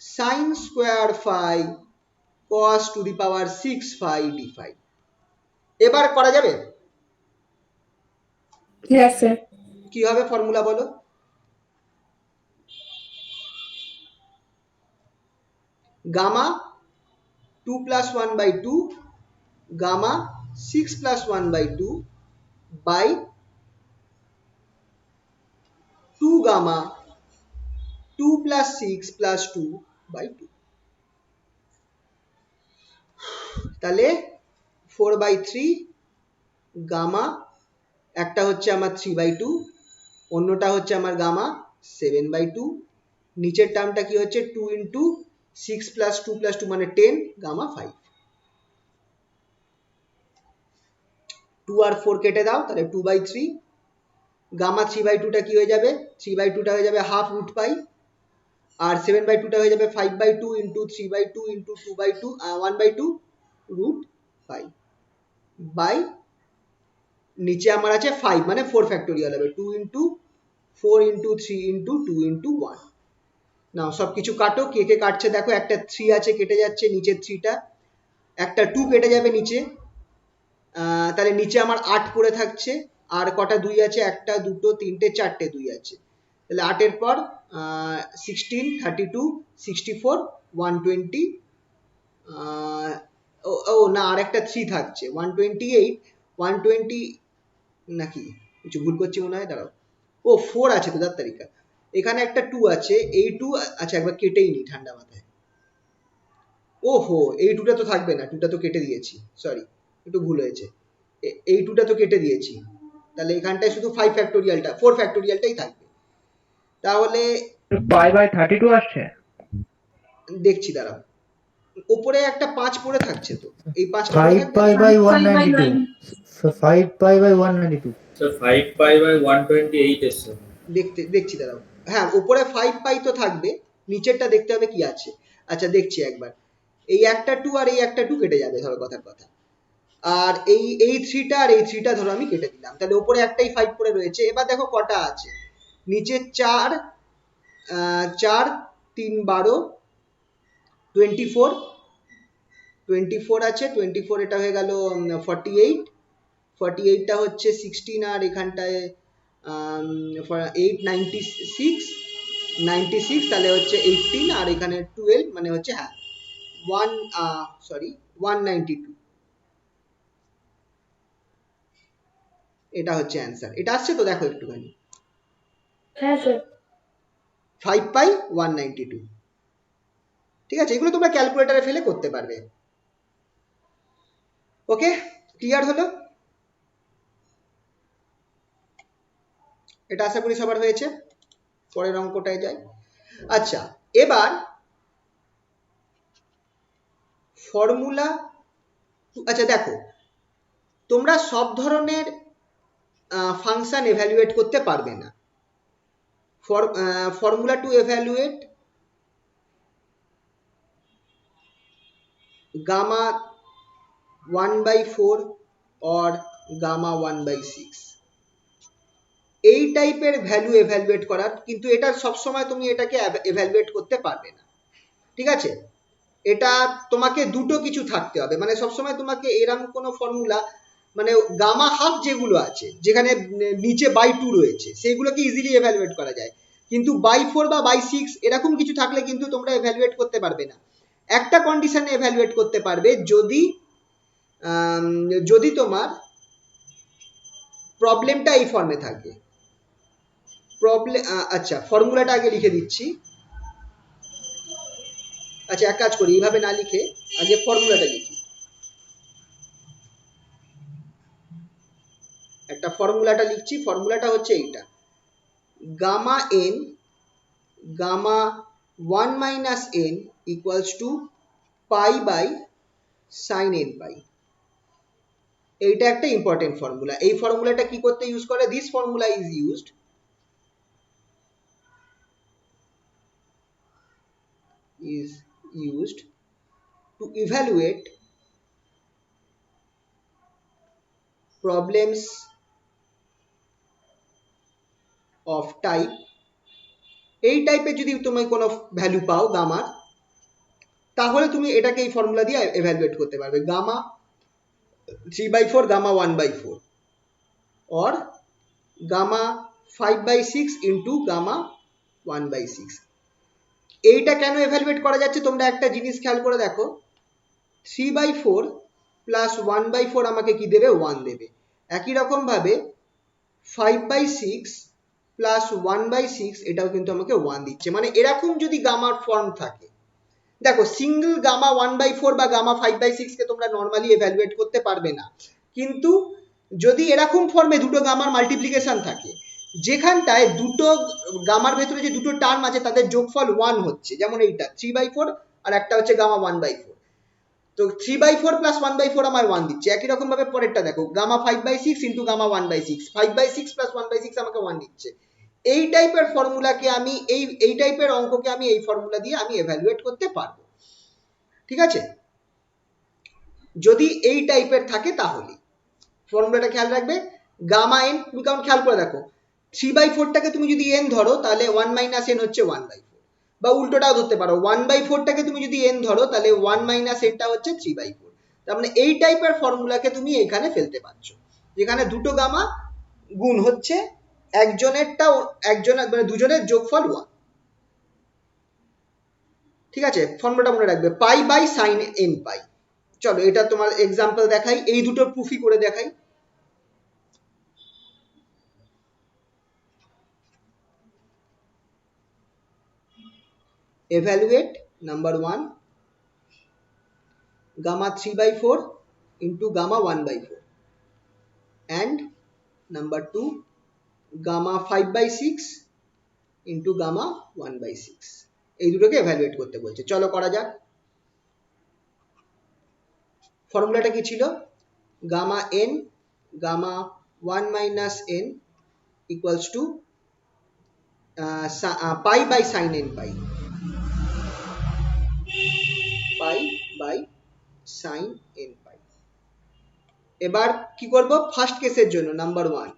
sin square phi cos to the power 6 phi D phi. এবার করা যাবে? হ্যাঁ স্যার। কি হবে ফর্মুলা বলো? Gamma 2 plus 1/2 gamma 6 plus 1/2 by 2 gamma 2 plus 6 plus 2 by 2। তাহলে 4/3 গামা, একটা হচ্ছে আমার 3/2, অন্যটা হচ্ছে আমার গামা 7/2, নিচের টার্মটা কি হচ্ছে 2 into 6 plus 2 plus 2 মানে 10 গামা 5। 2 আর 4 কেটে দাও, তাহলে 2/3 গামা 3/2টা কি হয়ে যাবে, 3/2টা হয়ে যাবে হাফ রুট পাই, আর 7/2টা হয়ে যাবে 5/2 into 3/2 into 2/2 1/2 root pi by নিচে আমার আছে 5 মানে 4 ফ্যাক্টোরিয়াল হবে 2 into 4 into 3 into 2 into 1। নাও সব কিছু কাটো, কে কে কাটছে দেখো, একটা 3 আছে কেটে যাচ্ছে নিচের 3টা, একটা 2 কেটে যাবে নিচে, তাহলে নিচে আমার 8 পড়ে থাকছে, আর কটা 2 আছে, একটা দুটো তিনটে চারটে 2 আছে, তাহলে 8 এর পর 16 32 64 120, ও না আর একটা 3 থাকছে 128 120 নাকি কিছু ভুল করছি মনে হয়, দাঁড়াও, ও 4 আছে তো, 4 তারিখা এখানে একটা 2 আছে, এই 2 আচ্ছা একবার কেটেই নি ঠান্ডা মাথায়, ওহো এই 2টা তো থাকবে না, 2টা তো কেটে দিয়েছি, সরি একটু ভুল হয়েছে, এই 2টা তো কেটে দিয়েছি, তাহলে এখানটায় শুধু 5 ফ্যাক্টোরিয়ালটা 4 ফ্যাক্টোরিয়ালটাই থাকবে, তাহলে pi/32 আসছে। দেখছি দাঁড়াও, উপরে একটা 5 পড়ে থাকছে তো, এই 5টা পড়ে 5 থাকবে pi না? by 192. So 5 pi by 192. Sir, 5 pi by 128 এসছে। দেখছি দাঁড়াও, হ্যাঁ উপরে 5 পাই তো থাকবে, নিচেরটা দেখতে হবে কি আছে। আচ্ছা দেখছি একবার, এই একটা 2 আর এই একটা 2 কেটে যাবে ধরো কথার কথা, আর এই 3টা আর এই 3টা ধরো আমি কেটে দিলাম, তাহলে উপরে একটাই 5 পড়ে রয়েছে। এবার দেখো কটা আছে, নিচে 4 4 3 12 24 24 আছে, 24 এটা হয়ে গেল 48, 48টা হচ্ছে 16, আর এখানটায় 8 96 96, তাহলে হচ্ছে 18, আর এখানে 12 মানে হচ্ছে হ্যাঁ 192, এটা হচ্ছে অ্যান্সার। এটা আসছে তো দেখো একটুখানি, হ্যাঁ স্যার। 5 পাই 192। ঠিক আছে, এগুলো তোমরা ক্যালকুলেটরে ফেলে করতে পারবে। ওকে, ক্লিয়ার হলো? এটা আশা করি সবার হয়েছে। পরের অঙ্কটায় যাই। আচ্ছা এবার ফর্মুলা, আচ্ছা দেখো তোমরা সব ধরনের ফাংশন এভ্যালুয়েট করতে পারবে না। Formula to evaluate gamma 1/4 or gamma 1/6, এই টাইপের ভ্যালু এভ্যালুয়েট করার, কিন্তু এটা সবসময় তুমি এটাকে এভ্যালুয়েট করতে পারবে না। ঠিক আছে, এটা তোমাকে দুটো কিছু থাকতে হবে, মানে সবসময় তোমাকে এরকম কোনো ফর্মুলা, মানে গামা হাফ যেগুলো আছে যেখানে নিচে বাই 2 রয়েছে সেইগুলোকে ইজিলি এভ্যালুয়েট করা যায়, কিন্তু বাই 4 বা বাই 6 এরকম কিছু থাকলে কিন্তু তোমরা এভ্যালুয়েট করতে পারবে না। একটা কন্ডিশনে এভ্যালুয়েট করতে পারবে, যদি যদি তোমার প্রবলেমটা এই ফর্মে থাকে, প্রবলেম, আচ্ছা ফর্মুলাটা আগে লিখে দিচ্ছি। আচ্ছা এক কাজ করি, এইভাবে না লিখে আগে ফর্মুলাটা লিখি। একটা ফর্মুলাটা লিখছি, ফর্মুলাটা হচ্ছে এইটা, gamma N gamma 1 minus N equals to pi by sine N pi. এইটা একটা ইম্পর্টেন্ট ফর্মুলা। এই ফর্মুলাটা কি করতে ইউজ করে? This formula is used to evaluate problems of type, এই টাইপের যদি তুমি কোনো ভ্যালু পাও গামার, তাহলে তুমি এটাকে এই ফর্মুলা দিয়ে এভালুয়েট করতে পারবে। Gamma 3/4 gamma 1/4 or gamma 5/6 into gamma 1/6। এইটা কেন এভালুয়েট করা যাচ্ছে তোমরা একটা জিনিস খেয়াল করে দেখো, 3/4 প্লাস 1/4 আমাকে কি দেবে? 1 দেবে। একই রকম ভাবে 5/6 প্লাস 1/6 এটাও কিন্তু আমাকে 1 দিচ্ছে। মানে এরকম যদি গামার ফর্ম থাকে, দেখো সিঙ্গেল গামা 1/4 বা গামা 5/6 কে তোমরা নর্মালি এভালুয়েট করতে পারবে না, কিন্তু যদি এরকম ফর্মে দুটো গামার মাল্টিপ্লিকেশন থাকে, যেখানটায় দুটো গামার ভেতরে যে দুটো টার্ম আছে তাদের যোগফল 1 হচ্ছে, যেমন এইটা 3/4 আর একটা হচ্ছে গামা 1/4, তো 3/4 প্লাস 1/4 আমার 1 দিচ্ছে। একই রকম ভাবে পরেরটা দেখো, গামা 5/6 ইন্টু গামা 1/6, 5/6 প্লাস 1/6 আমাকে 1 দিচ্ছে। এই টাইপের ফর্মুলাকে আমি এই টাইপের অঙ্ককে আমি এই ফর্মুলা দিয়ে আমি এভালুয়েট করতে পারবো। ঠিক আছে, যদি এই টাইপের থাকে তাহলে ফর্মুলাটা খেয়াল রাখবে। গামা এন, তুমি কারণ খেয়াল করে দেখো, 3/4টাকে তুমি যদি এন ধরো তাহলে 1 মাইনাস এন হচ্ছে 1/4, বা উল্টোটাও ধরতে পারো, 1/4টাকে তুমি যদি এন ধরো তাহলে 1 মাইনাস এনটা হচ্ছে 3/4। তার মানে এই টাইপের ফর্মুলাকে তুমি এখানে ফেলতে পারছো, যেখানে দুটো গামা গুণ হচ্ছে, একজনের মানে দুজনের যোগফল 1। ঠিক আছে, ফর্মুলাটা মনে রাখবে, পাই বাই সাইন এন পাই। চলো এটা তোমার এক্সাম্পল দেখাই, এই দুটো প্রুফই করে দেখাই। evaluate number 1 gamma 3/4 into gamma 1/4 and number 2 gamma 5/6 into gamma 1/6, এই দুটোকে evaluate করতে বলছে। চলো করা যাক। ফর্মুলাটা কি ছিল? Gamma n gamma 1 minus n equals to pi by sin n pi, pi by sin n pi। এবার কি করব? ফার্স্ট কেসের জন্য number 1,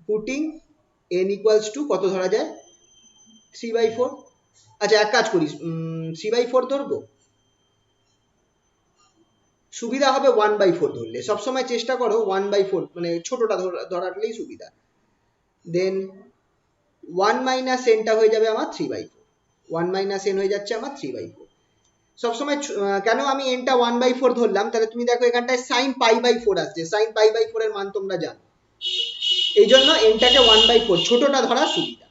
putting n equals to কত ধরা যায়? 3/4। আচ্ছা এক কাজ করি, 3/4 ধরবো, সুবিধা হবে 1/4 ধরলে। সবসময় চেষ্টা করো 1/4 মানে ছোটটা ধরালেই সুবিধা। দেন 1 মাইনাস এনটা হয়ে যাবে আমার 3/4, 1 মাইনাস এন হয়ে যাচ্ছে আমার 3/4। সবসময় কেন আমি এনটা 1/4 ধরলাম? তাহলে তুমি দেখো এখানটায় সাইন পাই/4 আসছে, সাইন পাই/4 এর মান তোমরা জানো, এই জন্য এনটাকে 1/4 ছোটটা ধরা সুবিধা।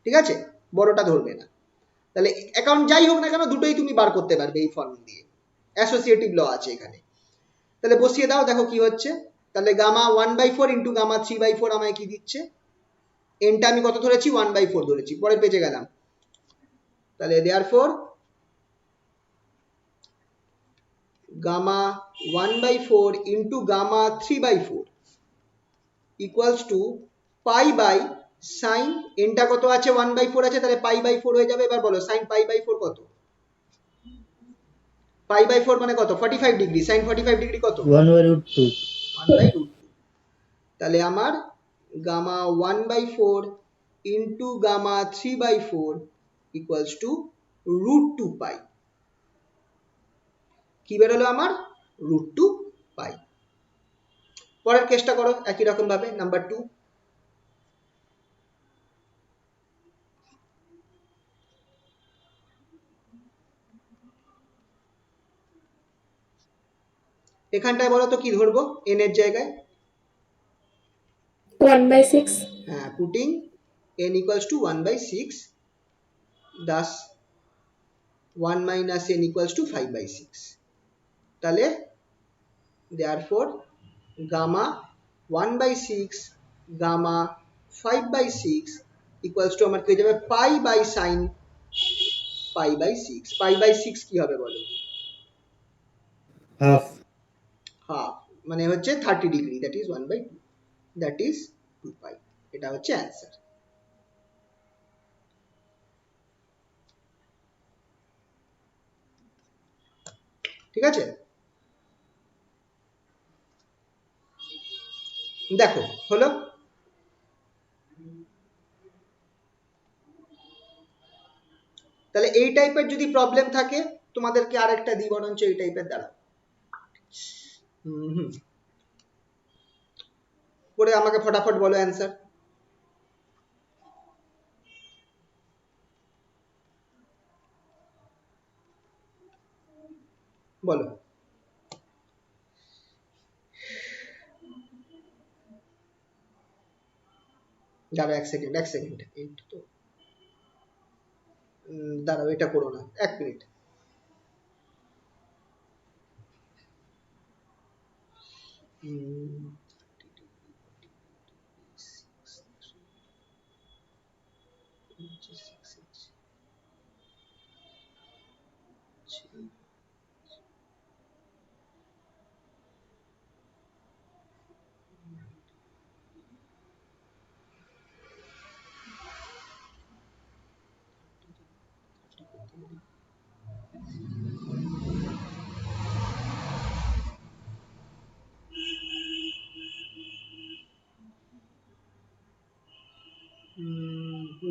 ঠিক আছে, বড়টা ধরবে না। তাহলে অ্যাকাউন্ট যাই হোক না কেন দুটোই তুমি বার করতে পারবে এই ফর্ম দিয়ে, অ্যাসোসিয়েটিভ ল আছে এখানে। তাহলে বসিয়ে দাও, দেখো কি হচ্ছে। তাহলে গামা 1/4 ইন্টু গামা 3/4 আমায় কি দিচ্ছে? এনটা আমি কত ধরেছি? 1/4 ধরেছি। পরের পেজে গেলাম, তাহলে therefore gamma 1/4 into gamma 3/4 equals to pi by sine, এনটা কত আছে? 1/4 আছে, তাহলে পাই/4 হয়ে যাবে। এবার বলো সাইন পাই/4 কত? পাই/4 মানে কত? 45 ডিগ্রি। সাইন 45 ডিগ্রি কত? 1/√2। 1/√2। তাহলে আমার gamma 1/4 into gamma 3/4 equals to √2 pi. কি বেরোলো আমার? √2 পাই। পরের কেসটা করো একই রকম ভাবে, নাম্বার 2। এখানটায় বলো তো কি ধরবো n এর জায়গায়? 1/6. হ্যাঁ, putting n equals to 1/6, thus 1 minus n equals to 5/6. তাহলে therefore gamma 1/6 gamma 5/6 equals to আমার কি হয়ে যাবে pi by sin pi/6. pi/6 কি হবে বলো? half. হাফ, মানে হচ্ছে 30 degree, that is 1/2, that is 2 পাই। এটা হচ্ছে অ্যান্সার। ঠিক আছে, দেখো হলো। তাহলে এই টাইপের যদি প্রবলেম থাকে তোমাদেরকে আরেকটা দিই বরঞ্চ এই টাইপের দ্বারা করে আমাকে ফটাফট বলো অ্যান্সার। বলো। দাঁড়াও এক সেকেন্ড, এই তো দাঁড়াও, এটা করো না, 1 মিনিট।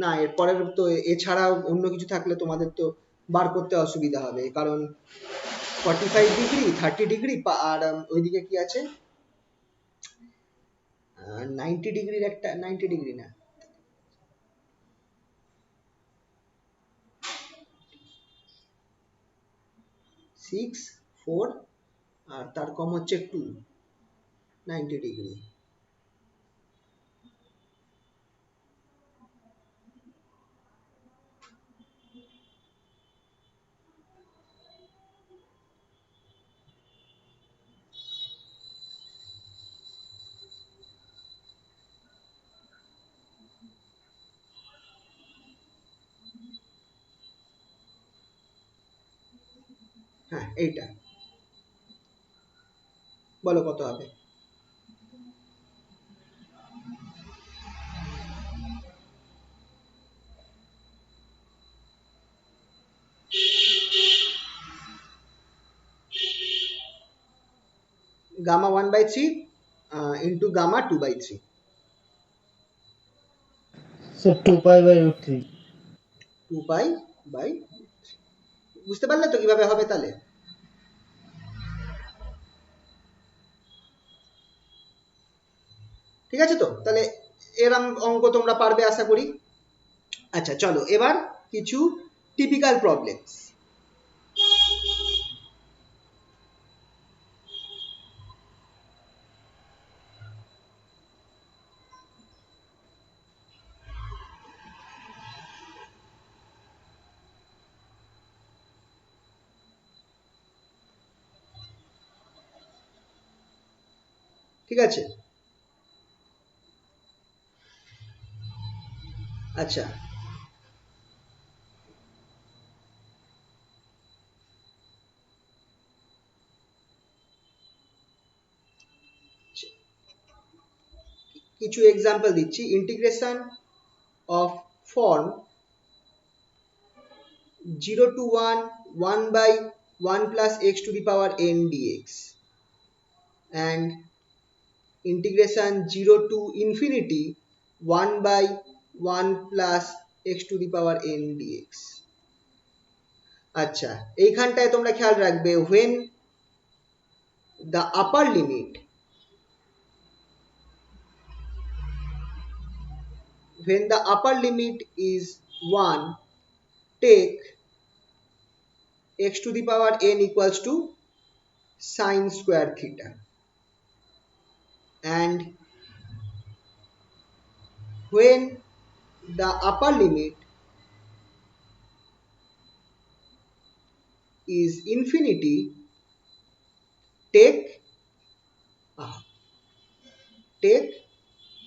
না, এরপরের তো এছাড়াও অন্য কিছু থাকলে তোমাদের তো বার করতে অসুবিধা হবে, কারণ 45 ডিগ্রি 30 ডিগ্রি আর ওইদিকে কি আছে 90 ডিগ্রির একটা, 90 ডিগ্রি না, 6 4 আর তার কম হচ্ছে 2, 90 ডিগ্রি। হ্যাঁ, এইটা বলো কত হবে? Gamma 1/3 into gamma 2/3। So 2 pi by root 3. 2 pi by, বুঝতে পারলে তো কিভাবে হবে? তাহলে ঠিক আছে তো, তাহলে এরম অঙ্ক তোমরা পারবে আশা করি। আচ্ছা চলো এবার কিছু টিপিক্যাল প্রবলেমস। ঠিক আছে, আচ্ছা কিছু এক্সাম্পল দিচ্ছি। Integration of form 0 to 1 1 by 1 plus x to the power n dx and integration 0 to infinity 1 by 1 plus x to the power n dx। আচ্ছা, এইখানটায় তোমরা খেয়াল রাখবে when the upper limit is 1, take x to the power n equals to sin square theta, and when the upper limit is infinity, take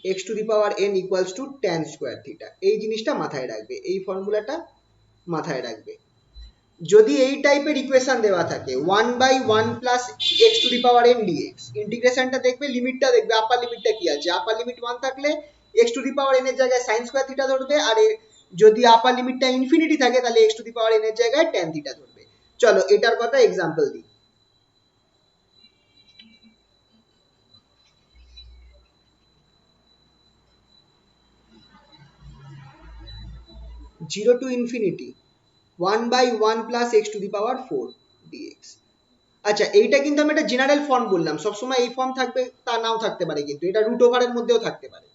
x to the power n equals to tan square theta। এই জিনিসটা মাথায় রাখবে, এই ফর্মুলাটা মাথায় রাখবে। যদি এই টাইপের ইকুয়েশন দেওয়া থাকে 1/1 plus X to the power n dx, ইন্টিগ্রেশনটা দেখবে, লিমিটটা দেখবে, আপার লিমিটটা কি আছে। আপার লিমিট 1 থাকলে x to the power n এর জায়গায় সাইন স্কোয়ার থিটা ধরবে, আর যদি আপার লিমিটটা ইনফিনিটি থাকে তাহলে x to the power n এর জায়গায় ট্যান থিটা ধরবে। চলো এটার কথা এক্সাম্পল দিই। Zero to infinity 1/1 plus X to the power 4 dx। আচ্ছা, এইটা কিন্তু আমি একটা জেনারেল ফর্ম বললাম, সবসময় এই ফর্ম থাকবে তা নাও থাকতে পারে, কিন্তু এটা রুট ওভারের মধ্যেও থাকতে পারে,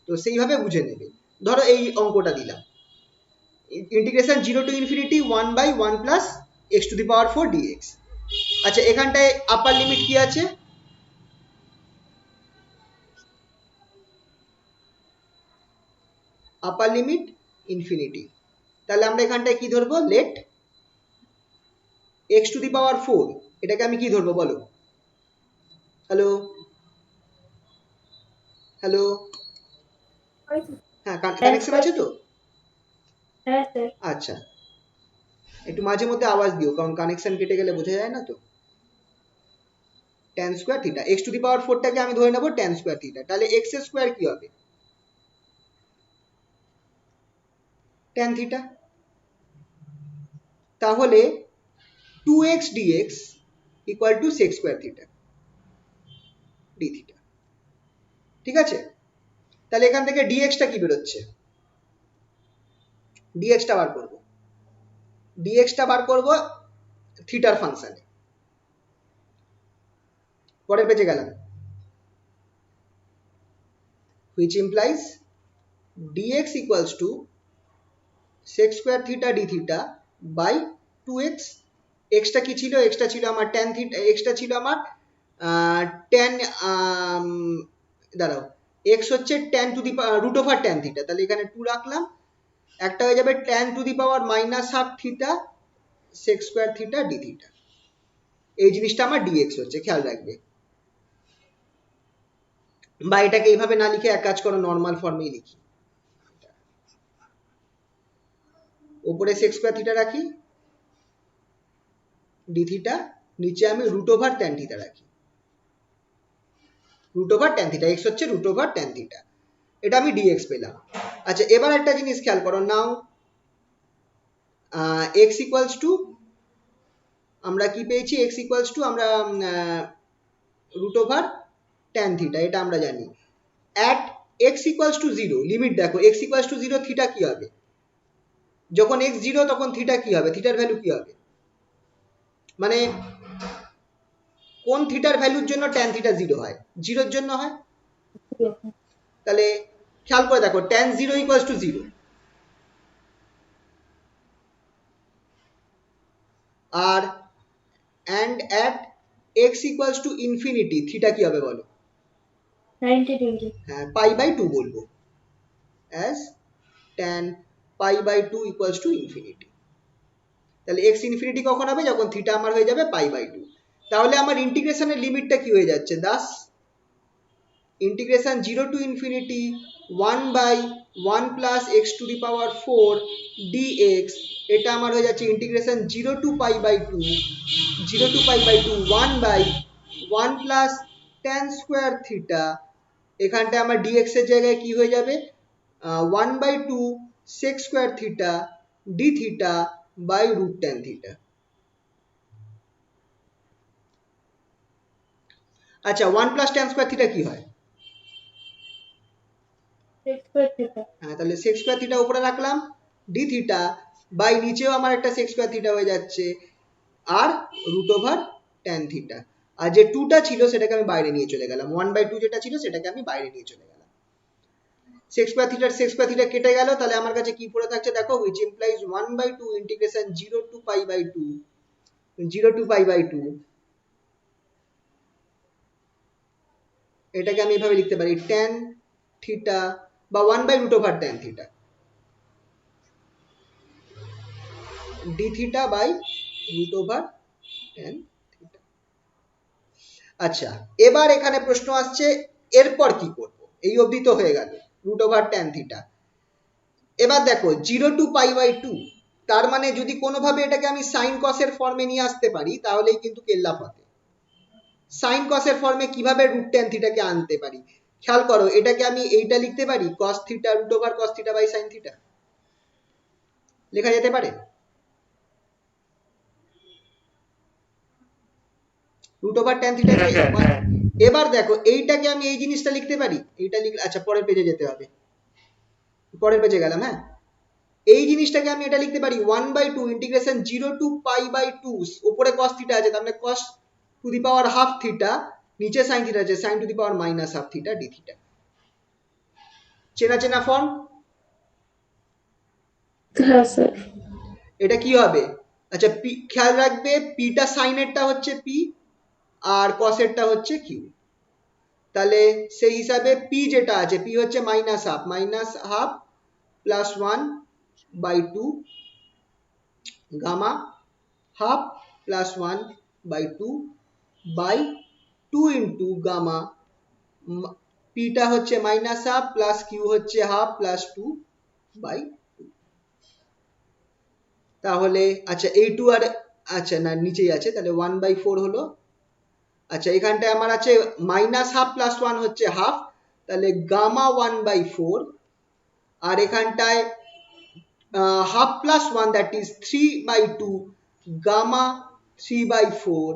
তো সেইভাবে বুঝে নেবে। ধরো এই অঙ্কটা দিলাম, integration zero to infinity 1/1 plus X to the power 4 dx। আচ্ছা, এখানটায় আপার লিমিট কি আছে? আপার লিমিট ইনফিনিটি, তাহলে আমরা এখানটায় কি ধরবো? Let x to the power 4, এটাকে আমি কি ধরবো বলো? হ্যালো হ্যালো, হ্যাঁ কানেকশন আছে তো? হ্যাঁ স্যার। আচ্ছা, একটু মাঝে মধ্যে আওয়াজ দিও, কারণ কানেকশন কেটে গেলে বোঝা যায় না তো। tan square theta, x to the power 4 টাকে আমি ধরে নেব tan স্কয়ার থিটা, তাহলে x এর স্কয়ার কি হবে? tan theta. তাহলে 2x dx equal to sec square theta d theta. ঠিক আছে, তাহলে এখান থেকে dx টা কি বেরোচ্ছে? dx টা বার করব, dx টা বার করব থিটার ফাংশনে। পরের পেজে গেলাম, which implies dx equals to sec square theta d theta by 2x। x টা কি ছিল? x টা ছিল আমার tan theta, x টা ছিল আমার tan, দাঁড়াও, x হচ্ছে tan to the root over tan theta, তাহলে এখানে 2 রাখলাম, একটা হয়ে যাবে tan to the power minus half theta sec square theta d theta. এই জিনিসটা আমার dx হচ্ছে, খেয়াল রাখবে। বা এটাকে এইভাবে না লিখে এক কাজ করো, নর্মাল ফর্মেই লিখি, উপরে sec স্কয়ার থিটা রাখি d থিটা, নিচে আমি রুট ওভার tan থিটা রাখি, root over tan theta, x হচ্ছে রুট ওভার tan থিটা, এটা আমি dx পেলাম। আচ্ছা, এবার একটা জিনিস খেয়াল করো, নাও x ইকুয়ালস টু, আমরা কি পেয়েছি? x ইকুয়ালস টু আমরা রুট ওভার tan থিটা, এটা আমরা জানি। At x equals to 0, limit দেখো, x ইকুয়ালস টু 0 থিটা কি হবে? যখন x 0 তখন থিটা কি হবে? থিটার ভ্যালু কি হবে? মানে কোন থিটার ভ্যালুর জন্য tan থিটা 0 হয়? 0 এর জন্য হয়। তাহলে খেয়াল করে দেখো, tan 0 ইকুয়ালস টু 0, আর and at x equals to infinity থিটা কি হবে বলো? 90 ডিগ্রি। হ্যাঁ, পাই বাই 2 বলবো, as tan pi by 2 equals to infinity। তাহলে x ইনফিনিটি কখন হবে? যখন থিটা আমার হয়ে যাবে পাই বাই 2। তাহলে আমার ইন্টিগ্রেশনের লিমিটটা কি হয়ে যাচ্ছে? Thus integration 0 to infinity 1/1 plus X to the power 4 dx, এটা আমার হয়ে যাচ্ছে integration 0 to pi by 2 1/1 plus tan square theta, এখানটা আমার dx এর জায়গায় কি হয়ে যাবে? 1/2 sec square theta d theta by root tan theta. আচ্ছা, 1 প্লাস tan স্কোয়ার থিটা কি হয়? sec square theta. হ্যাঁ, তাহলে sec স্কয়ার থিটা উপরে রাখলাম, d থিটা বাই নিচেও আমার একটা sec স্কয়ার থিটা হয়ে যাচ্ছে, আর রুট ওভার tan থিটা। আর যে 2টা ছিল সেটাকে আমি বাইরে নিয়ে চলে গেলাম, 1/2 যেটা ছিল সেটাকে আমি বাইরে নিয়ে চলে গেলাম। sec স্কয়ার থিটা কেটে গেল, তাহলে আমার কাছে কি পড়ে থাকছে দেখো, which implies 1/2 integration 0 to pi by 2 এটাকে আমি এভাবে লিখতে পারি tan থিটা বা 1/√tan theta d theta by √tan theta. আচ্ছা, এবার এখানে প্রশ্ন আসছে এরপর কি করব? এই অবধি তো হয়ে গেল √tan থিটা। এবার দেখো 0 to π/2, তার মানে যদি কোনোভাবে এটাকে আমি সাইন কসের ফর্মে নিয়ে আসতে পারি তাহলেই কিন্তু কেল্লা ফতে। সাইন কসের ফর্মে কিভাবে √tan থিটাকে আনতে পারি? খেয়াল করো, এটাকে আমি এইটা লিখতে পারি cos theta √cos theta by sine theta, লেখা যেতে পারে √tan থিটা। এবার দেখো এইটাকে আমি এই জিনিসটা লিখতে পারি, এইটা লিখলে, আচ্ছা পরের পেজে যেতে হবে, পরের পেজে গেলাম। হ্যাঁ, এই জিনিসটাকে আমি এটা লিখতে পারি 1/2 ইন্টিগ্রেশন 0 to π/2, উপরে cos থিটা আছে তার মানে cos to the power half theta, নিচে sin থিটা আছে sin two the power minus half theta d theta. চেনা চেনা ফর্ম? হ্যাঁ স্যার। এটা কি হবে? আচ্ছা খেয়াল রাখবে পিটা সাইনেরটা হচ্ছে পি আর কসেরটা হচ্ছে কিউ। তাহলে সেই হিসাবে পি যেটা আছে, পি হচ্ছে minus half plus 1/2 gamma half plus 1/2 by 2 into gamma, পিটা হচ্ছে মাইনাস হাফ প্লাস কিউ হচ্ছে হাফ প্লাস 2/2। তাহলে আচ্ছা এই 2 আর আচ্ছা না নিচেই আছে, তাহলে 1/4 হলো। আচ্ছা এখানটায় আমার আছে মাইনাস হাফ প্লাস 1 হচ্ছে হাফ, তাহলে গামা 1/4, আর এখানটায় half plus 1 that is 3/2 gamma 3/4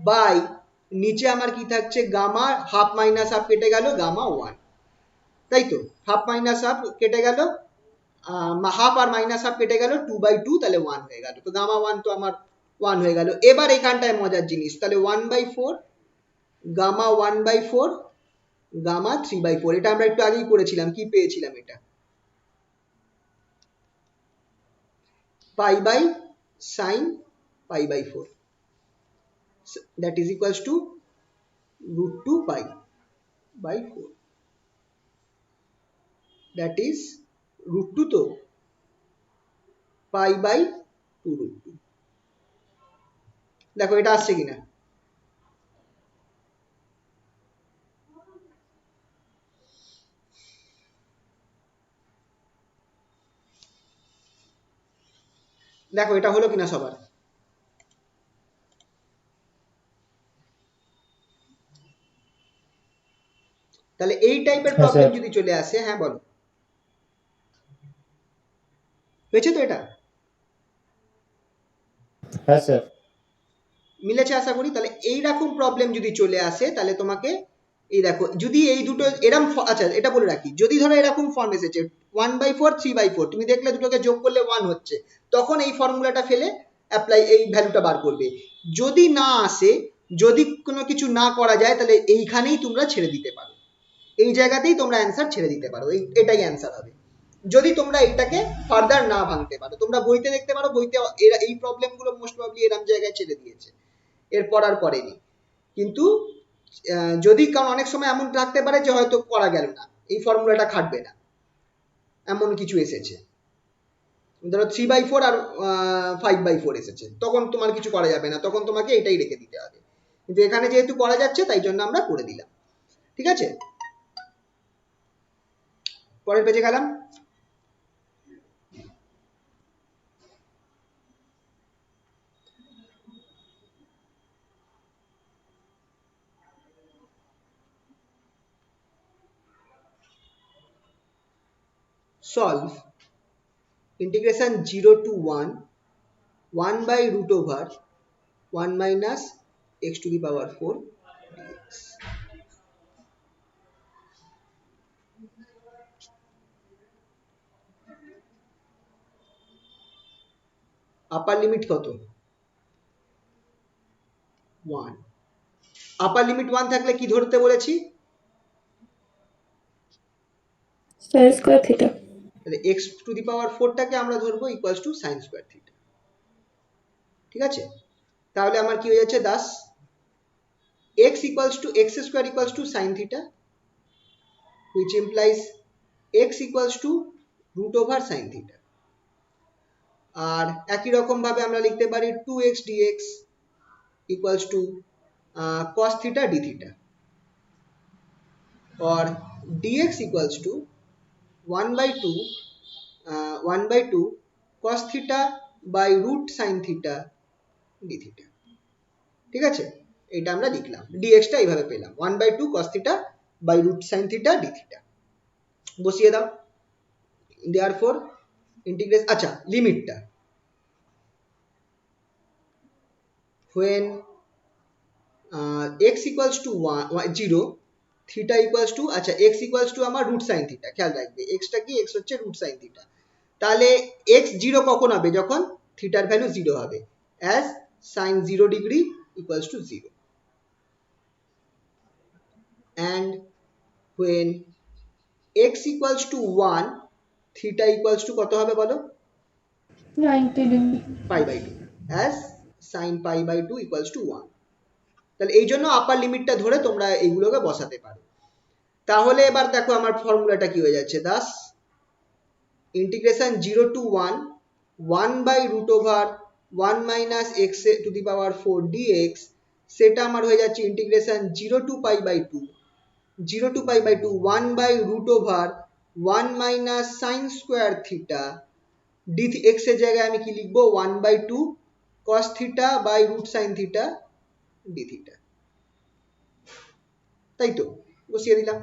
by নিচে আমার কি থাকছে গামা হাফ মাইনাস হাফ কেটে গেল গামা 1, তাই তো হাফ মাইনাস হাফ কেটে গেল, হাফ আর মাইনাস হাফ কেটে গেল 2/2, তাহলে 1 হয়ে গেল, তো গামা 1 তো আমার 1 হয়ে গেল। এবার এখানটায় মজার জিনিস, তাহলে 1/4 গামা 1/4 গামা 3/4, এটা আমরা একটু আগেই করেছিলাম, কি পেয়েছিলাম এটা pi by sine π/4, that is equals to √2 π/4, that is √2 তো π/2√2। দেখো এটা আসছে কিনা? দেখো এটা হলো কিনা সবার? তাহলে এই টাইপের হ্যাঁ প্রবলেম স্যার। যদি চলে আসে, হ্যাঁ বলো, হয়েছে তো? এটা হ্যাঁ স্যার। মিলেছে আশা করি। তাহলে এইরকম প্রবলেম যদি চলে আসে তাহলে তোমাকে এই দেখো, যদি এই দুটো এরকম, আচ্ছা এটা বলে রাখি, যদি ধরো এরকম ফর্ম এসেছে 1/4 3/4, তুমি দেখলে দুটোকে যোগ করলে 1 হচ্ছে, তখন এই ফর্মুলাটা ফেলে অ্যাপ্লাই এই ভ্যালুটা বার করবে। যদি না আসে, যদি কোনো কিছু না করা যায়, তাহলে এইখানেই তোমরা ছেড়ে দিতে পারো, এই জায়গাতেই তোমরা অ্যান্সার ছেড়ে দিতে পারো, এটাই অ্যান্সার হবে। যদি তোমরা এটাকে ফার্দার না ভাঙতে পারো, তোমরা বইতে দেখতে পারো, বইতে এই প্রবলেমগুলো মোস্ট প্রবাবলি এরকম জায়গায় ছেড়ে দিয়েছে, এরপর আর করেনি। কিন্তু যদি, কারণ অনেক সময় এমন থাকতে পারে যে হয়তো করা গেল না, এই ফর্মুলাটা খাটবে না, এমন কিছু এসেছে, ধরো 3/4 আর 5/4 এসেছে, তখন তোমার কিছু করা যাবে না, তখন তোমাকে এটাই রেখে দিতে হবে। কিন্তু এখানে যেহেতু করা যাচ্ছে তাই জন্য আমরা করে দিলাম। ঠিক আছে, পরের পেজে গেলাম। Solve integration 0 to 1 1/√1 minus x to the power 4 dx। Upper limit কত? 1। আপার লিমিট 1 থাকলে কি ধরতে বলেছি? sin square theta. তাহলে x টু দি পাওয়ার 4 টাকে আমরা ধরবো equals to sin square theta. ঠিক আছে, তাহলে আমার কি হয়ে যাচ্ছে 10, x equals to x square equals to sin theta, which implies x equals to root over sin theta. আর একই রকম ভাবে আমরা লিখতে পারি 2x dx equals to cos theta d theta, or dx equals to 1 by 2 cos theta by root sin theta d theta. ঠিক আছে, এটা আমরা লিখলাম, dx টা এইভাবে পেলাম 1 by 2 cos theta by root sin theta d theta। বসিয়ে দাও, therefore ইন্টিগ্রেশন, আচ্ছা লিমিটটা when x equals to 0 theta equals to, আচ্ছা x equals to আমার root sin theta, খেয়াল রাখবে x টা কি, x হচ্ছে root sin theta, তাহলে x 0 কখন হবে, যখন থিটার ভ্যালু 0 হবে, as sin 0 degree equals to 0, and when x equals to 1 theta equals to কত হবে বলো, 90 degree. pi by 2, as sin pi by 2 equals to 1। তাহলে এই জন্য আপার লিমিটটা ধরে তোমরা এইগুলোকে বসাতে পারো। তাহলে এবার দেখো আমার ফর্মুলাটা কি হয়ে যাচ্ছে, thus integration 0 to 1 1 by root over 1 minus x to the power 4 dx, সেটা আমার হয়ে যাচ্ছে integration 0 to pi by 2 1 by root over 1 minus sin square theta d x এর জায়গায় আমি কি লিখবো, 1 by 2 cos theta by root sin theta d theta, তাই তো, বসিয়ে দিলাম।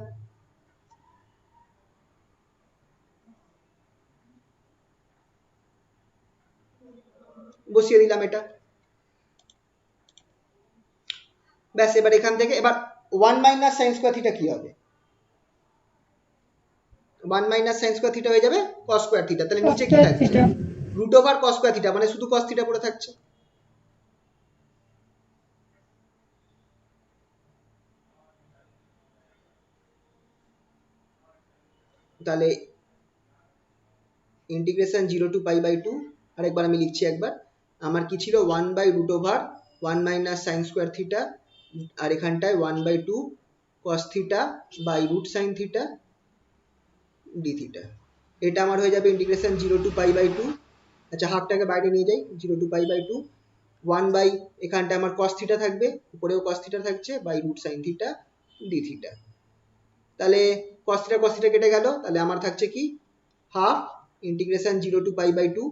বসিয়ে দিলাম এটা, ব্যাস। এবার এখান থেকে এবার 1 মাইনাস সাইন স্কোয়ার থিটা কি হবে, 1 মাইনাস সাইন স্কোয়ার থিটা হয়ে যাবে cos স্কোয়ার থিটা, তাহলে নিচে কি Cos থাকছে, theta. Root over cos square theta, মানে শুধু cos থিটা পড়ে থাকছে। তাহলে ইন্টিগ্রেশন 0 to pi by 2, আরেকবার আমি লিখছি একবার, আমার কি ছিল 1 by root over 1 minus sin square theta, আর এখানটায় 1 by 2 cos theta by root sin theta d theta, এটা আমার হয়ে যাবে ইন্টিগ্রেশন 0 to pi by 2, আচ্ছা হাফটাকে বাইরে নিয়ে যাই, 0 to pi by 2 1 by এখানটায় আমার cos theta থাকবে, উপরেও cos theta থাকছে by root sin theta d theta, তাহলে cos theta কেটে গেল, তাহলে আমার থাকছে কি half integration 0 to pi by 2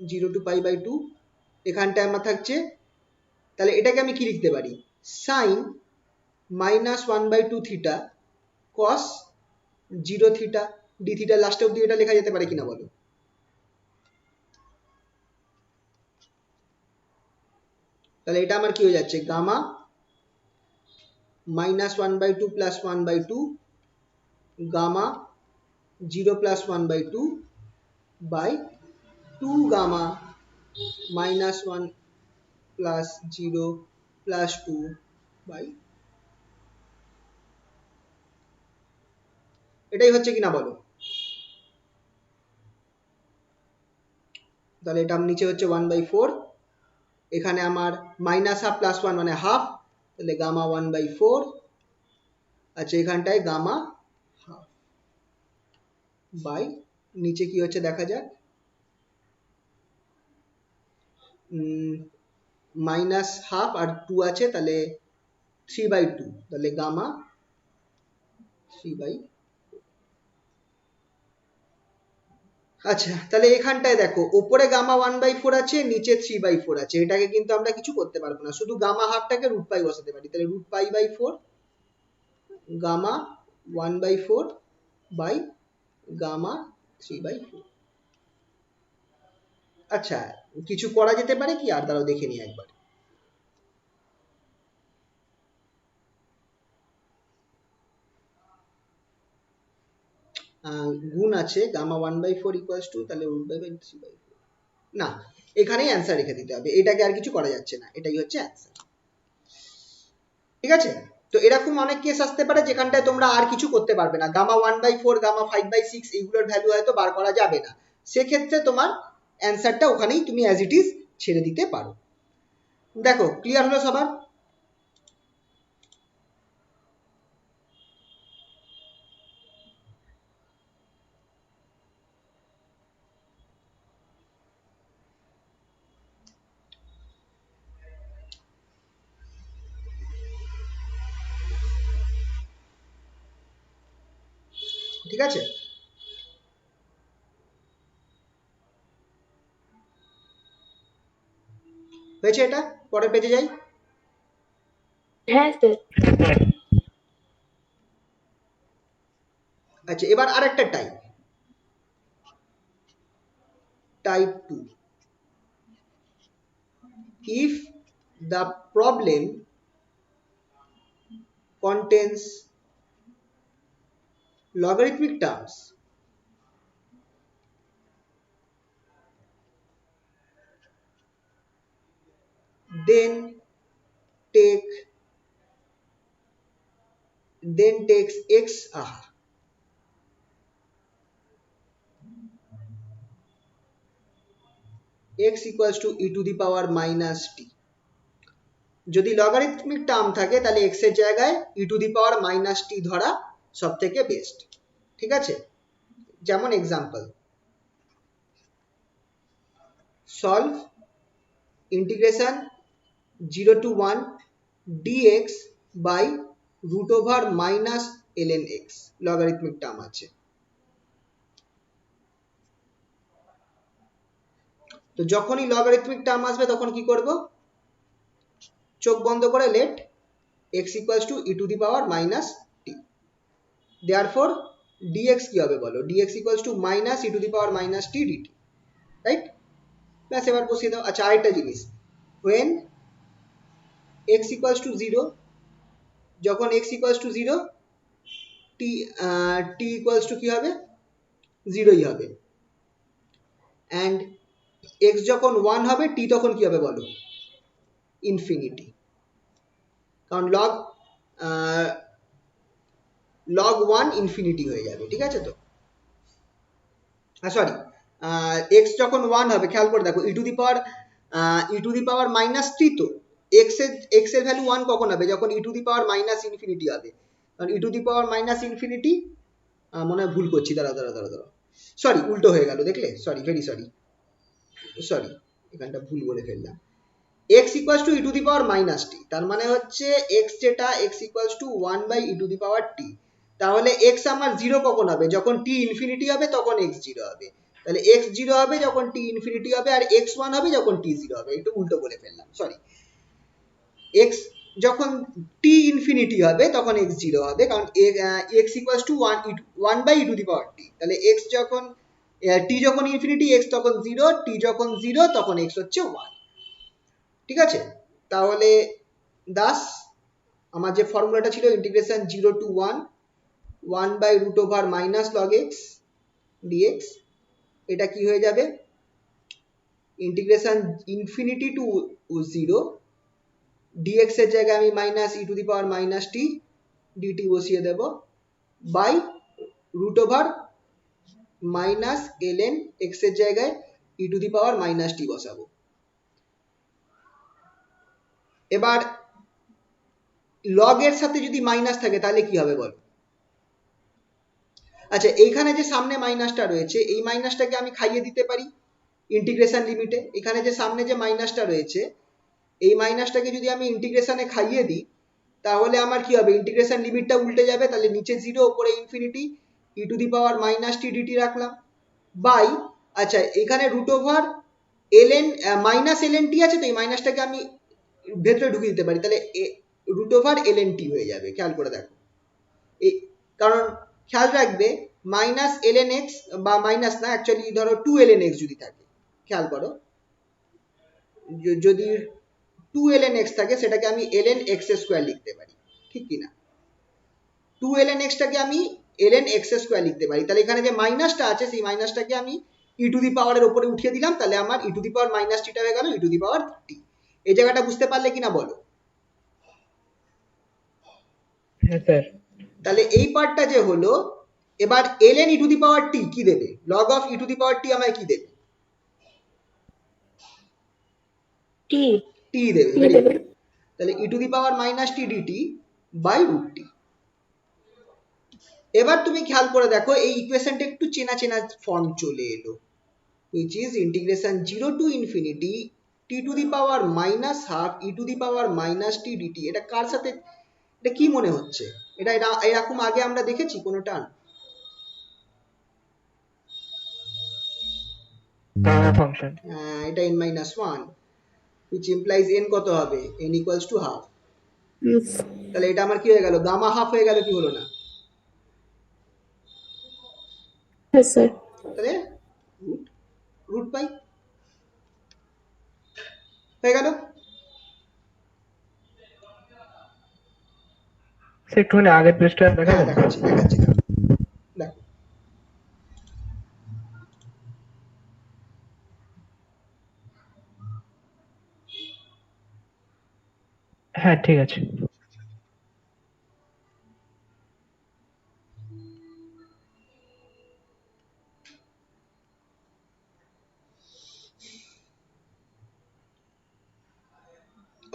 0 to pi by 2, এখানটায় আমার থাকছে, তাহলে এটাকে আমি কি লিখতে পারি, sin minus 1 by 2 theta cos 0 theta d theta, last অবধি এটা লেখা যেতে পারে কিনা বলো, তাহলে এটা আমার কি হয়ে যাচ্ছে, gamma minus 1 by 2 plus 1 by 2 gamma 0 plus 1 by 2 by 2 gamma minus 1 plus 0 plus 2 by, এটাই হচ্ছে কিনা বলো, তাহলে এটা নিচে হচ্ছে 1 by 4, এখানে আমার মাইনাস হাফ প্লাস 1 মানে হাফ, তাহলে গামা 1 by 4, আচ্ছা এখানটায় গামা হাফ বাই, নিচে কি হচ্ছে দেখা যাক, মাইনাস হাফ আর 2 আছে, তাহলে 3 by 2, তাহলে গামা 3 by, আচ্ছা তাহলে এখানটায় দেখো উপরে গামা 1 by 4 আছে, নিচে 3 by 4 আছে, এটাকে কিন্তু আমরা কিছু করতে পারবো না, শুধু গামা হাফটাকে রুট পাই বসাতে পারি, তাহলে রুট pi by 4 gamma 1 by 4 by gamma 3 by 4। আচ্ছা কিছু করা যেতে পারে কি, আর দাঁড়াও দেখে নিই একবার, গুণ আছে গামা 1 by 4 equals to, তাহলে রুট বাই 3 by 4, না এখানেই অ্যান্সার রেখে দিতে হবে, এটাকে আর কিছু করা যাচ্ছে না, এটাই হচ্ছে অ্যান্সার। ঠিক আছে, তো এরকম অনেক কেস আসতে পারে যেখানটায় তোমরা আর কিছু করতে পারবে না, গামা 1 by 4 গামা 5 by 6 এইগুলোর ভ্যালু হয়তো বার করা যাবে না, সেক্ষেত্রে তোমার অ্যান্সারটা ওখানেই তুমি অ্যাজ ইট ইজ ছেড়ে দিতে পারো। দেখো ক্লিয়ার হলো সবার? ঠিক আছে, হয়েছে এটা? পরের পেজে যাই। হ্যাঁ স্যার। আচ্ছা, এবার আরেকটা type, type 2। if the problem contains logarithmic terms, then takes x x equals to e to the power minus t। যদি লগারিথমিক টার্ম থাকে তাহলে x এর জায়গায় e to the power minus t ধরা সব থেকে বেস্ট। ঠিক আছে, যেমন example, solve integration 0 to 1 dx by root over minus ln x, logarithmic term আছে। তো যখনই লগারিথমিক টার্ম আসবে তখন কি করব? চোখ বন্ধ করে late x equals to e to the power minus t, therefore dx কি হবে বলো? dx equals to minus e to the power minus t dt, right? ব্যাস, এবার বসিয়ে দাও। আচ্ছা, আরেকটা জিনিস, when x equals to 0, যখন x equals to 0 t equals to কি হবে? 0ই হবে। and x যখন 1 হবে t তখন কি হবে বলো? ইনফিনিটি, কারণ log 1 ইনফিনিটি হয়ে যাবে। ঠিক আছে, তো সরি, x যখন 1 হবে, খেয়াল করে দেখো e to the power minus t, তো x এর ভ্যালু 1 কখন হবে? যখন e to the power minus infinity হবে। কারণ e to the power minus infinity, মনে হয় ভুল করছি, দাঁড়াও, সরি উল্টো হয়ে গেল, দেখলে? সরি, ভেরি সরি, এখানটা ভুল বলে ফেললাম। x equals to e to the power minus t, তার মানে হচ্ছে x যেটা x equals to 1 by e to the power t, তাহলে x আমার 0 কখন হবে? যখন t ইনফিনিটি হবে তখন x 0 হবে। তাহলে x 0 হবে যখন t ইনফিনিটি হবে, আর x 1 হবে যখন t 0 হবে। একটু উল্টো বলে ফেললাম, সরি। x যখন t ইনফিনিটি হবে তখন x 0 হবে, কারণ x equals to 1 by e to the power t। তাহলে x যখন t যখন ইনফিনিটি x তখন 0, t যখন 0 তখন x হচ্ছে 1। ঠিক আছে, তাহলে দাস আমার যে ফর্মুলাটা ছিল integration 0 to 1 by root over minus log x dx, এটা কি হয়ে যাবে? ইন্টিগ্রেশন ইনফিনিটি টু 0 dx এর জায়গায় আমি minus e to the power minus t dt বসিয়ে দেব, by root over minus ln x এর জায়গায় e to the power minus t বসাবো। এবার লগ এর সাথে যদি মাইনাস থাকে তাহলে কি হবে বল? আচ্ছা, এইখানে যে সামনে মাইনাসটা রয়েছে, এই মাইনাসটাকে আমি খাইয়ে দিতে পারি ইন্টিগ্রেশন লিমিটে। এখানে যে সামনে যে মাইনাসটা রয়েছে, এই মাইনাসটাকে যদি আমি ইন্টিগ্রেশনে খাইয়ে দিই তাহলে আমার কি হবে? ইন্টিগ্রেশন লিমিটটা উল্টে যাবে, তাহলে নিচে 0 উপরে infinity, e to the power minus t dt রাখলাম, বাই আচ্ছা এখানে রুট ওভার ln মাইনাস ln t আছে, তো এই মাইনাসটাকে আমি ভেতরে ঢুকিয়ে দিতে পারি, তাহলে রুট ওভার ln t হয়ে যাবে। খেয়াল করে দেখো, এই কারণ খেয়াল রাখবে মাইনাস ln x বা মাইনাস না, অ্যাকচুয়ালি ধরো 2 ln x যদি থাকে, খেয়াল করো যদি 2 ln x থাকে সেটাকে আমি ln x স্কয়ার লিখতে পারি, ঠিক কি না? 2 ln x টাকে আমি ln x স্কয়ার লিখতে পারি, তাহলে এখানে যে মাইনাসটা আছে সেই মাইনাসটাকে আমি e টু দি পাওয়ারের উপরে উঠিয়ে দিলাম, তাহলে আমার e to the power minus T টা হয়ে গেল e to the power t। এই জায়গাটা বুঝতে পারলে কিনা বলো? হ্যাঁ স্যার। তাহলে এই পার্টটা যে হলো, এবার ln e to the power t কি দেবে? log of e to the power t আমায় কি দেবে? T. টি দেবে, T ভেরি দেবে। গুড। তাহলে E to the power minus T DT by root T. এবার তুমি খেয়াল করে দেখো এই ইকুয়েশনটা একটু চেনা চেনা ফর্ম চলে এলো, which is integration 0 to infinity t to the power minus half e to the power minus t dt। এটা কার সাথে, এটা কি মনে হচ্ছে? এটা এটা এরকম আগে আমরা দেখেছি কোনো টার্ম? ফাংশন। এটা n minus 1, which implies n কত হবে? n equals to half। Yes. তাহলে এটা আমার কি হয়ে গেল? গামা হাফ হয়ে গেল, কি হলো না? Yes, sir. তাহলে রুট রুট পাই হয়ে গেল। একটুখানি আগের পেজটা হ্যাঁ দেখাবেন? দেখাচ্ছি দেখাচ্ছি, দেখো হ্যাঁ ঠিক আছে।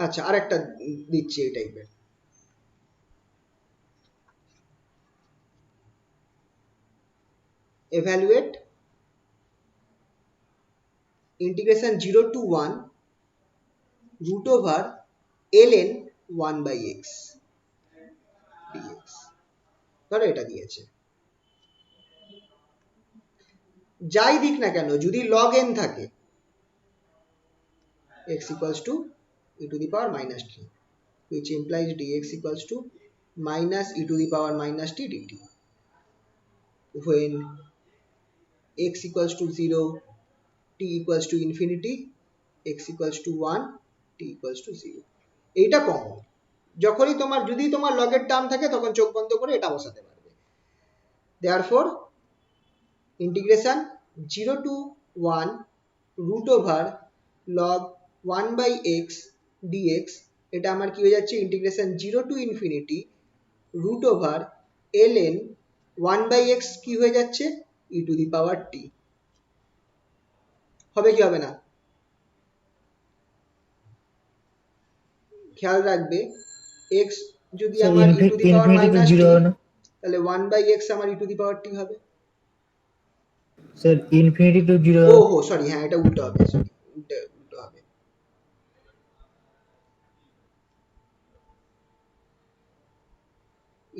আচ্ছা আরেকটা দিচ্ছি এই টাইপের। evaluate integration 0 to 1 root over ln 1 by x dx। ধরো এটা দিয়েছে, যাই দিক না কেন যদি log n থাকে, x equals to e to the power minus t, which implies dx equals to minus e to the power minus t dt when x equals to 0, t equals to infinity, x equals to 1, t equals to 0। এইটা কমন, যখনই তোমার যদি তোমার লগের টার্ম থাকে তখন চোখ বন্ধ করে এটা বসাতে পারবে। therefore integration 0 to 1 root over log 1 by x dx, এটা আমার কি হয়ে যাচ্ছে? Integration 0 to infinity root over ln 1 by x কি হয়ে যাচ্ছে? e to the power t। হবে কি হবে না? খেয়াল রাখবে x যদি স্যার আমার e to the power infinity তো minus t, জিরো হবে না? তাহলে 1 by x আমার e to the power t হবে। স্যার ইনফিনিটি তো জিরো ও হবে। হো সরি, হ্যাঁ এটা উল্টো হবে, সরি উল্টো হবে।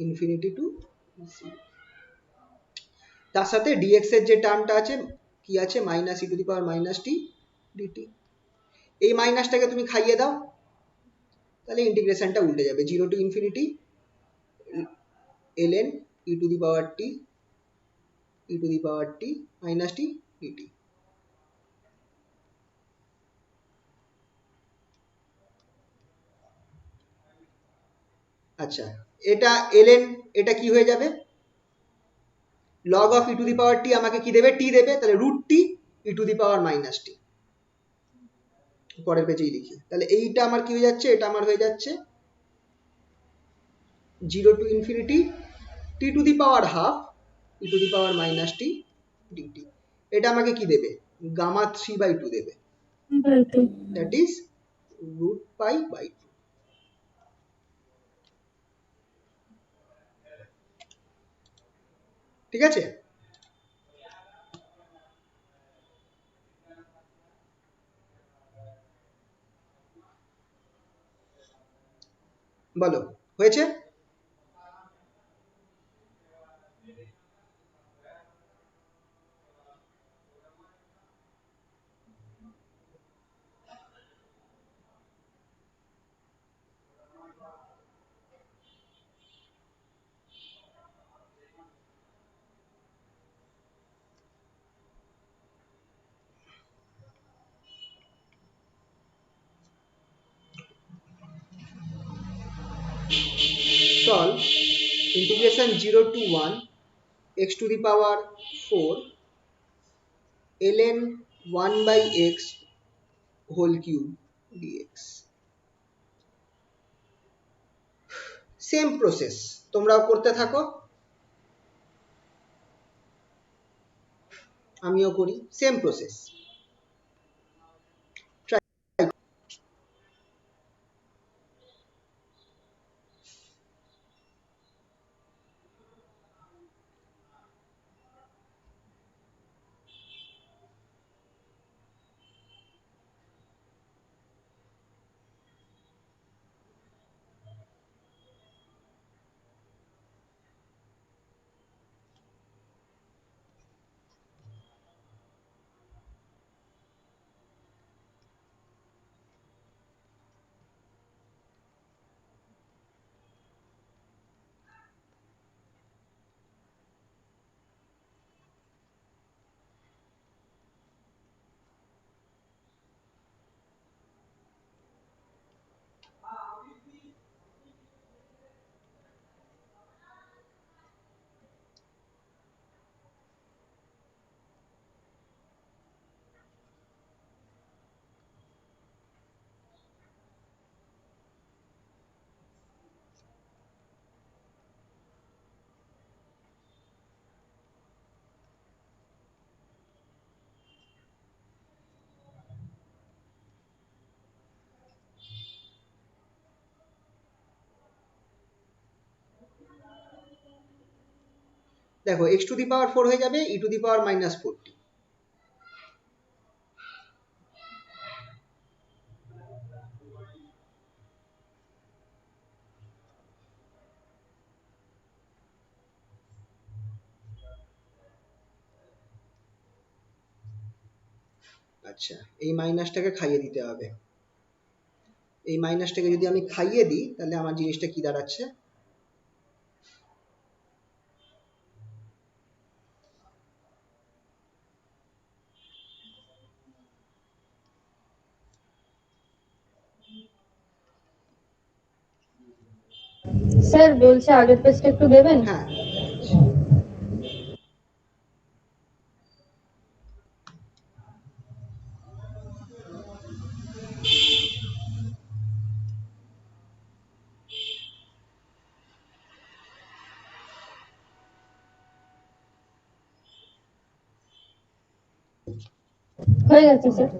ইনফিনিটি টু, তার সাথে dx এর যে টার্মটা আছে কি আছে? Minus e to the power minus T dt. এই মাইনাসটাকে তুমি খাইয়ে দাও, তাহলে ইন্টিগ্রেশনটা উল্টে যাবে, 0 to infinity ln e to the power টি e টু দি পাওয়ার টি মাইনাস টি ডিটি। আচ্ছা এটা ln, এটা কি হয়ে যাবে? log of e to the power T আমাকে কি দেবে? টি দেবে, তাহলে root T e to the power minus T. পরের পেজেই লিখি, তাহলে এইটা আমার কি হয়ে যাচ্ছে? এটা আমার হয়ে যাচ্ছে 0 to infinity t to the power half e to the power minus t dt। এটা আমাকে কি দেবে? গামা 3/2 দেবে, By 2. that is root pi by 2। ঠিক আছে? বলো হয়েছে? Solve integration 0 to 1 x to the power 4 ln 1 by x whole cube dx। Same process তোমরাও করতে থাকো, আমিও করি, সেম প্রসেস। দেখো x টু দি পাওয়ার 4 হয়ে যাবে e টু দি পাওয়ার -40। আচ্ছা, এই মাইনাসটাকে খাইয়ে দিতে হবে। এই মাইনাসটাকে যদি আমি খাইয়ে দিই তাহলে আমার জিনিসটা কি দাঁড়াচ্ছে, স্যার বলছে আগের পেজটা একটু দেবেন। হ্যাঁ হয়ে গেছে স্যার।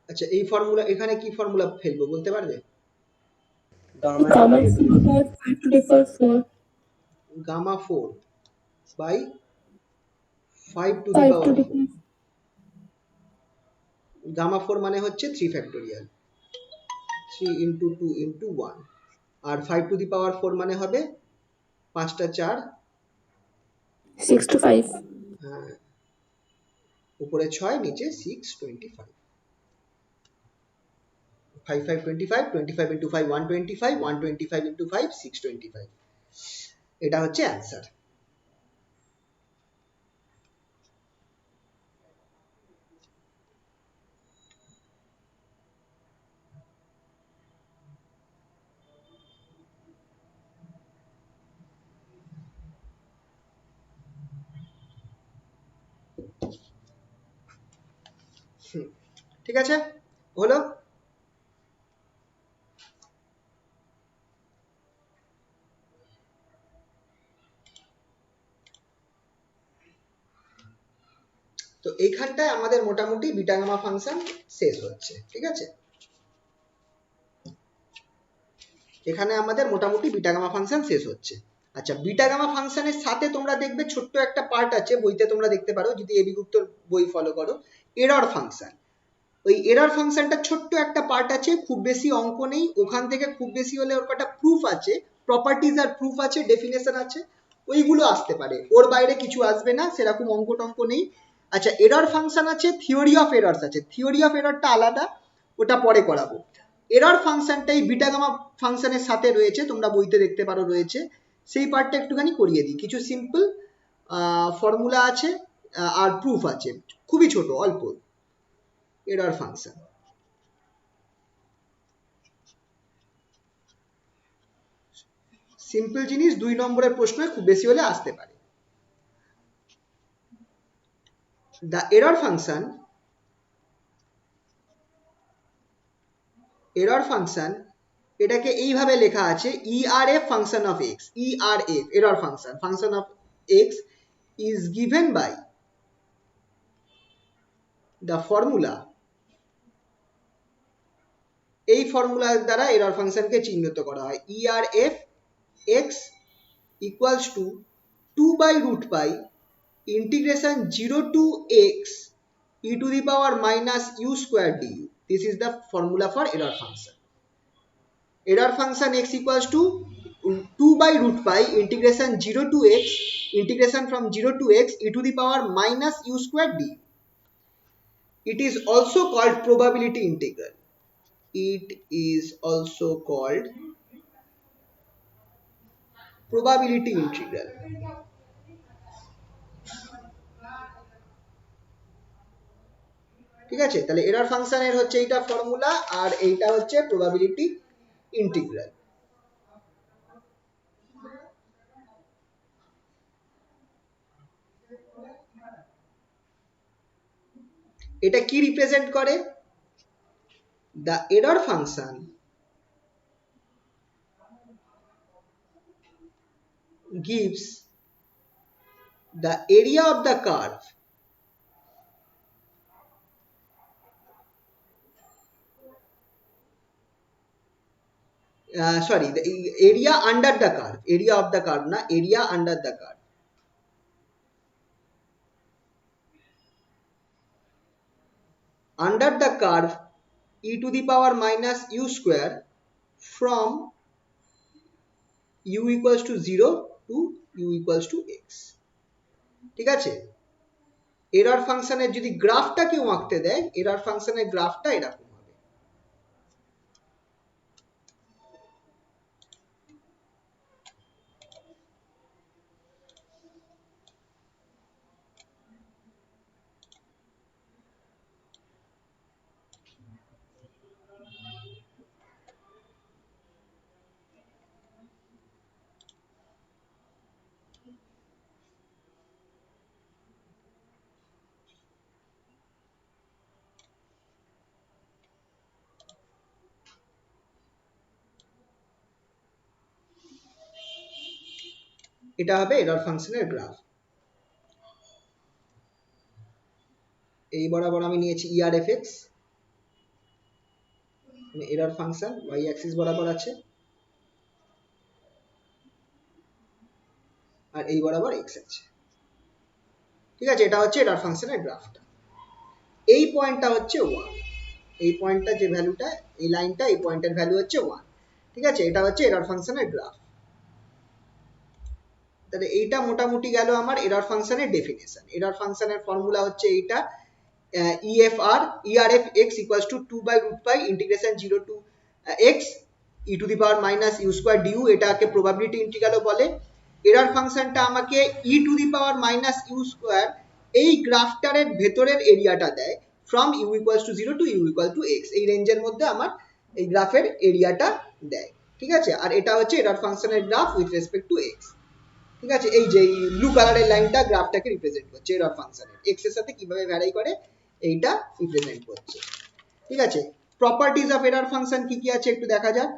আচ্ছা, এই ফর্মুলা এখানে কি ফর্মুলা ফেলবো বলতে পারবে? Gamma 4 by 5 to the power 4. Gamma 4 by 5 to the 5 to power the 4। power. Gamma 4 মানে হচ্ছে 3 ফ্যাক্টোরিয়াল, 3 ইন্টু 2 ইন্টু 1। আর 5 টু দি পাওয়ার 4 মানে হবে 5টা 4, 6 to 5. হ্যাঁ, উপরে 6 নিচে 6, 25। 5 5 25, 25 ইন্টু 5 125, 125 ইন্টু 5 625। এটা হচ্ছে অ্যান্সার। ঠিক আছে, হলো? তো এইখানটায় আমাদের মোটামুটি বিটা গামা ফাংশন শেষ হচ্ছে, ঠিক আছে? এখানে আমাদের মোটামুটি বিটা গামা ফাংশন শেষ হচ্ছে। আচ্ছা, বিটা গামা ফাংশনের সাথে তোমরা দেখবে ছোট্ট একটা পার্ট আছে, বইতে তোমরা দেখতে পারো যদি এবি গুপ্তর বই ফলো করো, এরর ফাংশন। ওই এরর ফাংশনটা ছোট্ট একটা পার্ট আছে, খুব বেশি অঙ্ক নেই ওখান থেকে, খুব বেশি হলে ওর কটা প্রুফ আছে, প্রপার্টিজ আর প্রুফ আছে, ডেফিনেশন আছে, ওইগুলো আসতে পারে, ওর বাইরে কিছু আসবে না, সেরকম অঙ্ক টঙ্ক নেই। আচ্ছা, এরর ফাংশন আছে, থিওরি অফ এররস আছে, থিওরি অফ এররটা আলাদা, ওটা পরে করাবো। এরর ফাংশনটাই বিটা গামা ফাংশনের সাথে রয়েছে, তোমরা বইতে দেখতে পারো রয়েছে, সেই পার্টটা একটুখানি করিয়ে দিই। কিছু সিম্পল ফর্মুলা আছে আর প্রুফ আছে, খুবই ছোট অল্প। এরর ফাংশন সিম্পল জিনিস, 2 নম্বরের প্রশ্নে খুব বেশি হলে আসতে পারে। The error function, error function এটাকে এইভাবে লেখা আছে, ERF function of x, ERF error function, function of x is given by the formula, এই ফর্মুলার দ্বারা এরর ফাংশনকে চিহ্নিত করা হয়। ERF x equals to 2 by root pi integration 0 to x e to the power minus u square du. This is the formula for error function. Error function x equals to 2 by root pi integration 0 to x, integration from 0 to x e to the power minus u square du. It is also called probability integral. It is also called probability integral. ঠিক আছে, তাহলে এরর ফাংশনের হচ্ছে এইটা ফর্মুলা, আর এইটা হচ্ছে প্রবাবিলিটি ইন্টিগ্রাল। এটা কি রিপ্রেজেন্ট করে? The error function gives the area of the curve sorry, the area under the curve, area of the curve না, area under the curve, under the curve e to the power minus u square from u equals to 0 to u equals to x। ঠিক আছে, এরর ফাংশনের যদি গ্রাফটা কেউ আঁকতে দেয়, এরর ফাংশনের গ্রাফটা এরকম হবে। এটা হবে এরর ফাংশনের গ্রাফ। এই বরাবর আমি নিয়েছি ERFX, মানে এরর ফাংশন y অ্যাক্সিস বরাবর আছে, আর এই বরাবর x আছে। ঠিক আছে, এটা হচ্ছে এরর ফাংশনের গ্রাফটা। এই পয়েন্টটা হচ্ছে 1, এই পয়েন্টটা যে ভ্যালুটা, এই লাইনটা, এই পয়েন্টের ভ্যালু হচ্ছে 1। ঠিক আছে, এটা হচ্ছে এরর ফাংশনের গ্রাফ। তাহলে এইটা মোটামুটি গেল আমার এরর ফাংশনের ডেফিনেশন। এরর ফাংশনের ফর্মুলা হচ্ছে এইটা, ERF(x) equals to 2 by root pi integration 0 to x e to the power minus u square du, এটাকে প্রবাবিলিটি ইন্টিগ্রালও বলে। এরর ফাংশনটা আমাকে e to the power minus u square এই গ্রাফটারের ভেতরের এরিয়াটা দেয়, from u equals to 0 to u equal to x, এই রেঞ্জের মধ্যে আমার এই গ্রাফের এরিয়াটা দেয়। ঠিক আছে, আর এটা হচ্ছে এরর ফাংশনের graph with respect to x। ঠিক আছে, এই যে ব্লু কালারের লাইনটা গ্রাফটাকে রিপ্রেজেন্ট করছে এরর ফাংশনের, x এর সাথে কিভাবে ভ্যারি করে এইটা রিপ্রেজেন্ট করছে। ঠিক আছে, প্রপার্টিজ অফ এরর ফাংশন কি কি আছে একটু দেখা যাক।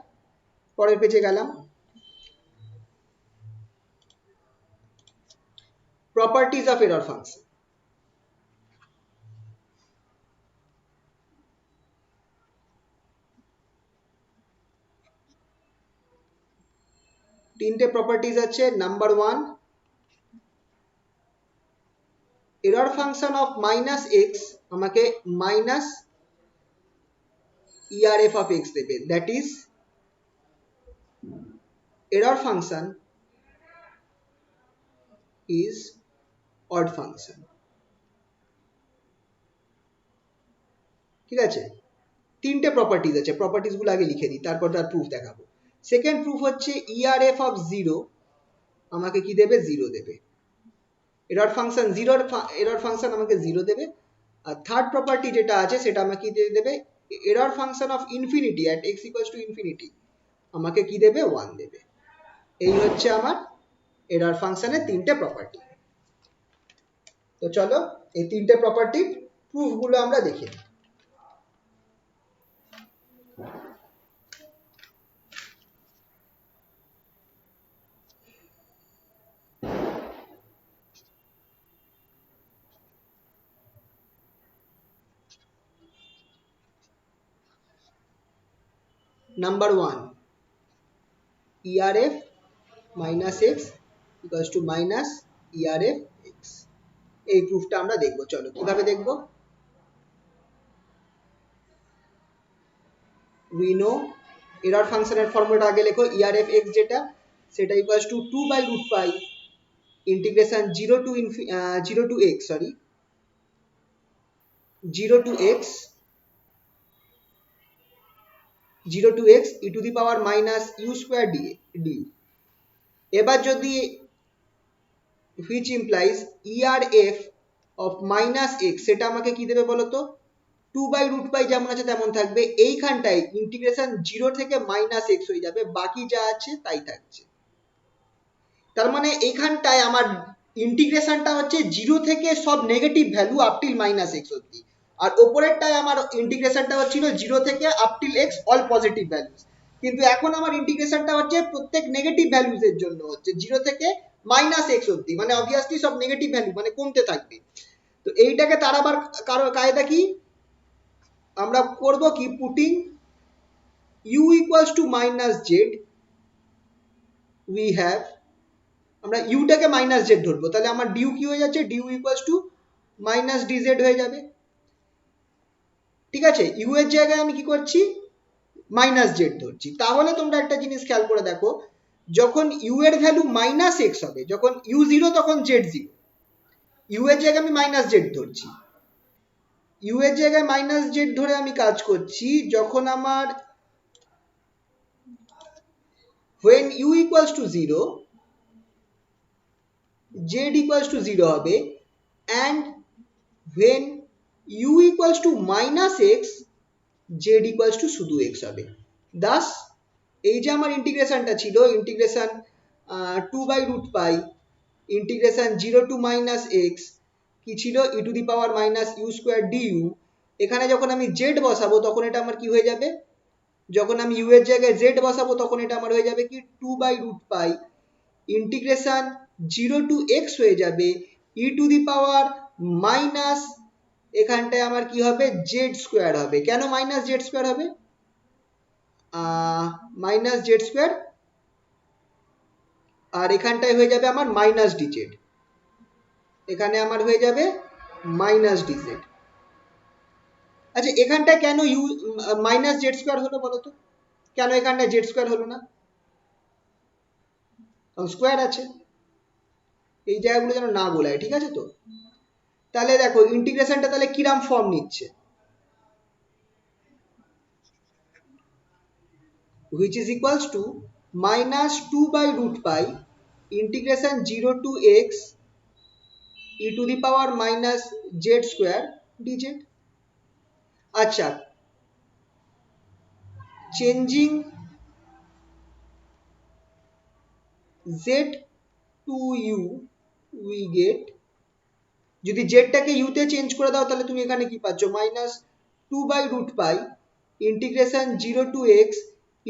পরের পেজে গেলাম, প্রপার্টিজ অফ এরর ফাংশন। তিনটে প্রপার্টিজ আছে। Number 1, error function of minus x আমাকে মাইনাস ERF of x দেবে, that is error function is odd function. ঠিক আছে, তিনটে প্রপার্টিজ আছে, প্রপার্টিজ গুলো আগে লিখে দিই, তারপর তার প্রুফ দেখাবো। সেকেন্ড প্রুফ হচ্ছে ERF of 0 আমাকে কি দেবে, 0 দেবে। এরর ফাংশন 0, এরর ফাংশন আমাকে 0 দেবে। আর থার্ড প্রপার্টি যেটা আছে সেটা আমাকে কি দেবে, error function of infinity at x equals to infinity আমাকে কি দেবে, 1 দেবে। এই হচ্ছে আমার এরর ফাংশনের তিনটে প্রপার্টি। তো চলো এই তিনটে প্রপার্টির প্রুফ গুলো আমরা দেখে নিই। Number 1, ERF minus x equals to minus ERF x, এই প্রুফটা আমরা দেখবো। চলো কিভাবে দেখবো। we know এরর ফাংশনের ফর্মুলাটা আগে লেখো, ERF x যেটা, সেটা equals to 2 by root pi integration 0 to x, sorry 0 to x e to the power minus u square du। এবার যদি which implies ERF of minus x, সেটা আমাকে কি দেবে বলতো, 2/√পাই যেমন আছে তেমন থাকবে, এইখানটায় ইন্টিগ্রেশন 0 থেকে -x হয়ে যাবে, বাকি যা আছে তাই থাকছে। তার মানে এইখানটায় আমার ইন্টিগ্রেশনটা হচ্ছে 0 থেকে সব negative value up till -x অবধি, আর ওপরেরটায় আমার ইন্টিগ্রেশনটা হচ্ছিল 0 থেকে up till x all positive values. কিন্তু এখন আমার ইন্টিগ্রেশনটা হচ্ছে প্রত্যেক নেগেটিভ ভ্যালুস এর জন্য হচ্ছে 0 থেকে -x অবধি, মানে অবভিয়াসলি সব নেগেটিভ ভ্যালু মানে কমতে থাকবে। তো এইটাকে তাড়াবার কায়দা কি, আমরা করব কি, putting u equals to -z we have, আমরা u টাকে -z ধরবো, তাহলে আমার du কি হয়ে যাচ্ছে, du equals to -dz হয়ে যাবে। ঠিক আছে, u এর জায়গায় আমি কি করছি, -z ধরছি। তাহলে তোমরা একটা জিনিস খেয়াল করে দেখো, যখন u এর ভ্যালু -x হবে, যখন u 0 তখন z 0, u এর জায়গায় আমি -z ধরছি, u এর জায়গায় -z ধরে আমি কাজ করছি। যখন আমার when u equals to 0 z equals to 0 হবে, and when u equals to -x z equals to শুধু x হবে। Thus এই যে আমার ইন্টিগ্রেশনটা ছিল, ইন্টিগ্রেশন 2/√পাই ইন্টিগ্রেশন 0 to -x কি ছিল, e to the power -u square du, এখানে যখন আমি z বসাবো তখন এটা আমার কি হয়ে যাবে, যখন আমি u এর জায়গায় z বসাবো তখন এটা আমার হয়ে যাবে কি 2/√পাই ইন্টিগ্রেশন 0 to x হয়ে যাবে e to the power minus, এখানটায় আমার কি হবে, z স্কোয়ার হবে। কেন -z স্কোয়ার হবে, -z স্কোয়ার, আর এখানটায় হয়ে যাবে আমার -dz, এখানে আমার হয়ে যাবে -dz। আচ্ছা এখানটায় কেন -z স্কোয়ার হলো বলো তো, কেন এখানটায় z স্কোয়ার হলো না, স্কোয়ার আছে, এই জায়গাগুলো যেন না গোলায়, ঠিক আছে তো। তাহলে দেখো ইন্টিগ্রেশনটা তাহলে কিরাম ফর্ম নিচ্ছে, which is equals to -2/√পাই integration 0 to x e to the power -z square dz। আচ্ছা, changing z to u we get, যদি z টাকে u তে চেঞ্জ করে দাও তাহলে তুমি এখানে কি পাচ্ছ, -2/√পাই integration 0 to x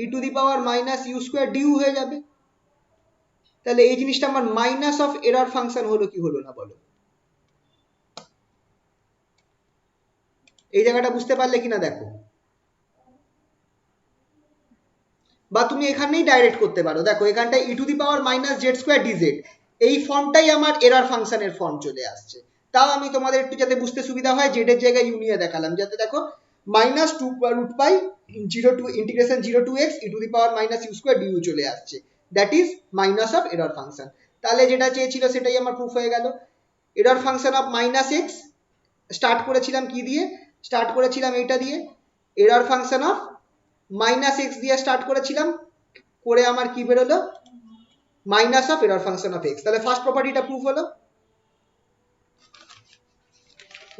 e to the power -u square du হয়ে যাবে। তাহলে এই জিনিসটা আমার মাইনাস অফ এরর ফাংশন হলো কি হলো না বলো, এই জায়গাটা বুঝতে পারলে কিনা দেখো, বা তুমি এখানেই ডাইরেক্ট করতে পারো, দেখো এখানটায় e to the power -z square dz, এই ফর্মটাই আমার এরর ফাংশনের ফর্ম চলে আসছে। তাও আমি তোমাদের একটু যাতে বুঝতে সুবিধা হয় z এর জায়গায় u নিয়ে দেখালাম, যাতে দেখো -2/√পাই 0 to integration 0 to x e to the power -u square du চলে আসছে, that is minus of error function. তাহলে যেটা চেয়েছিল সেটাই আমার প্রুফ হয়ে গেল। Error function of -x start করেছিলাম কি দিয়ে, স্টার্ট করেছিলাম এইটা দিয়ে, এরর ফাংশন অফ -x দিয়ে স্টার্ট করেছিলাম, করে আমার কি বেরোলো, minus of error function of x। তাহলে ফার্স্ট প্রপার্টিটা প্রুফ হলো।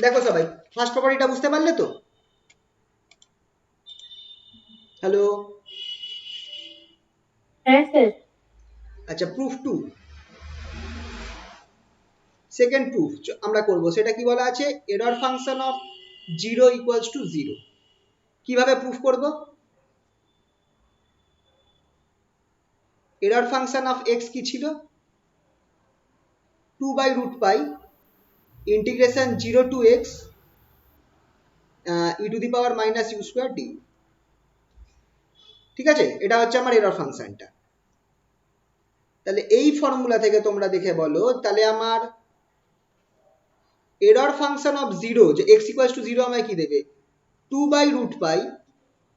দেখো সবাই ফার্স্ট প্রপার্টিটা বুঝতে পারলে তো, হ্যালো, হ্যাঁ স্যার। আচ্ছা প্রুফ 2, সেকেন্ড প্রুফ আমরা করব, সেটা কি বলা আছে, error function of 0 equals to 0। কিভাবে প্রুফ করব, এরর ফাংশন অফ x কি ছিল, 2/√পাই integration 0 to x e to the power -u square du। ঠিক আছে, এটা হচ্ছে আমার এরর ফাংশনটা। তাহলে এই ফর্মুলা থেকে তোমরা দেখে বলো, তাহলে আমার এরর ফাংশন অফ 0, যে x ইকুয়ালস টু 0 আমায় কি দেবে, 2/√পাই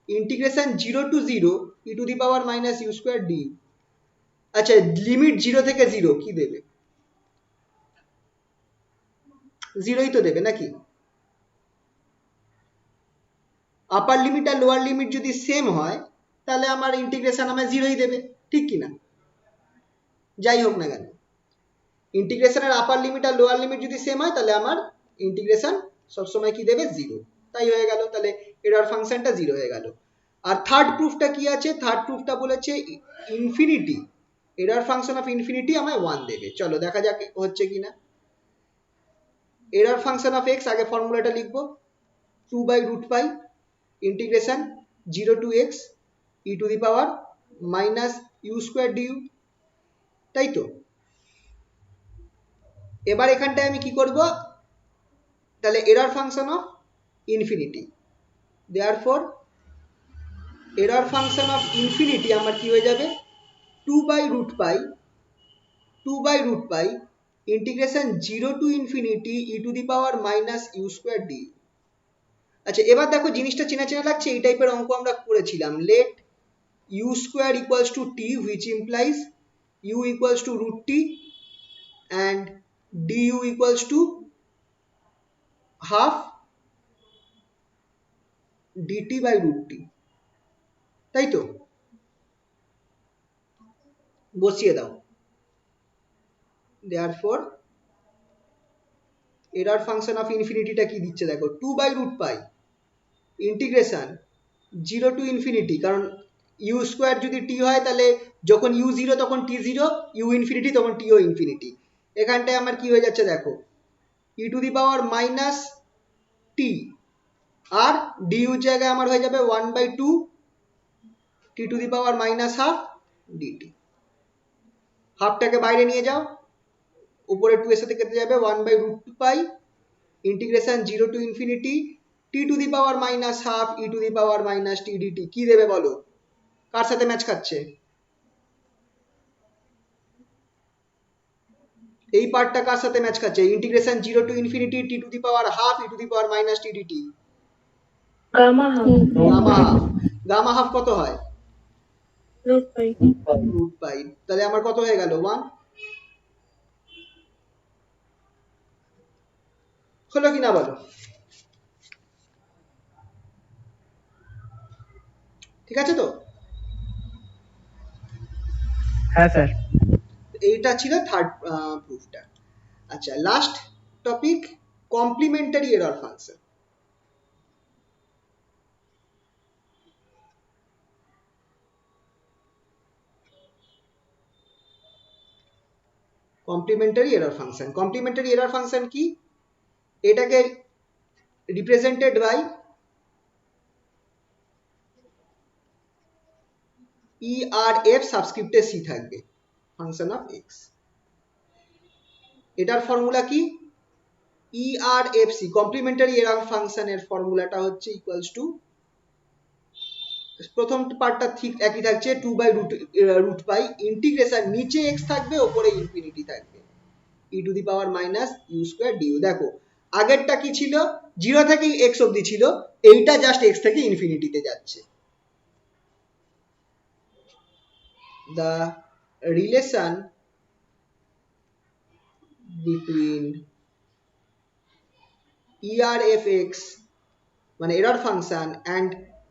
integration 0 to 0 e to the power -u square du। আচ্ছা লিমিট 0 থেকে 0 কি দেবে, 0ই তো দেবে নাকি, আপার লিমিট আর লোয়ার লিমিট যদি সেম হয় তাহলে আমার ইন্টিগ্রেশন আমায় 0ই দেবে, ঠিক কি না। যাই হোক না কেন, ইন্টিগ্রেশনের আপার লিমিট আর লোয়ার লিমিট যদি সেম হয় তাহলে আমার ইন্টিগ্রেশন সবসময় কি দেবে, 0। তাই হয়ে গেল, তাহলে এরর ফাংশনটা 0 হয়ে গেল। আর থার্ড প্রুফটা কি আছে? থার্ড প্রুফটা বলেছে infinity, error function of infinity আমায় 1 দেবে। চলো দেখা যাক হচ্ছে কিনা। এরর ফাংশন অফ এক্স, আগে ফর্মুলাটা লিখবো, 2/√π integration 0 to x e to the power minus u square du, তাই তো? এবার এখানটায় আমি কি করব, তাহলে error function of infinity, therefore error function of infinity আমার কি হয়ে যাবে, 2/√π integration 0 to infinity e to the power minus u square du। আচ্ছা এবার দেখো জিনিসটা চেনা চেনা লাগছে, এই টাইপের অঙ্ক আমরা করেছিলাম। Let u square equals to t which implies u equals to root t and du equals to half dt by root t, তাই তো? বসিয়ে দাও। therefore এরর ফাংশন অফ ইনফিনিটিটা কি দিচ্ছে দেখো, 2/√π ইন্টিগ্রেশন 0 to infinity, কারণ u স্কোয়ার যদি t হয় তাহলে যখন u 0 তখন t 0, u ইনফিনিটি তখন t ও ইনফিনিটি। এখানটায় আমার কি হয়ে যাচ্ছে দেখো, e to the power minus t R du জায়গায় আমার হয়ে যাবে 1/2 t to the power minus half dt। হাফটাকে বাইরে নিয়ে যাও, উপরে 2 এর সাথে কেটে যাবে, 1/√π integration 0 to infinity t to the power minus half e to the power minus t dt। কি দেবে বলো, কার সাথে ম্যাচ খাচ্ছে? এই পার্টটা কার সাথে ম্যাচ খাচ্ছে? Integration 0 to infinity t to the power half e to the power minus t dt, gamma half gamma half. Gamma half কত হয়? √π √π। তাহলে আমার কত হয়ে গেল, 1। হলো কিনা বলো? ঠিক আছে তো? হ্যাঁ স্যার। এইটা ছিল থার্ড প্রুফটা। আচ্ছা last topic, complementary error function. Complementary error function, complementary error function কি? এটাকে রিপ্রেজেন্টেড বাই ERF সাবস্ক্রিপ্টে c থাকবে, ফাংশন অফ এক্স। এটার ফর্মুলা কি? ERFC, কমপ্লিমেন্টারি এরর ফাংশনের ফর্মুলাটা হচ্ছে ইকুয়ালস টু, প্রথম পার্টটা ঠিক একই থাকছে, 2/√π ইন্টিগ্রেশন, নিচে x থাকবে ওপরে ইনফিনিটি থাকবে, e to the power minus u square du। দেখো আগেরটা কি ছিল, 0 থেকে x অবধি ছিল, এইটা জাস্ট x থেকে ইনফিনিটিতে যাচ্ছে। the relation between ERFX মানে error function and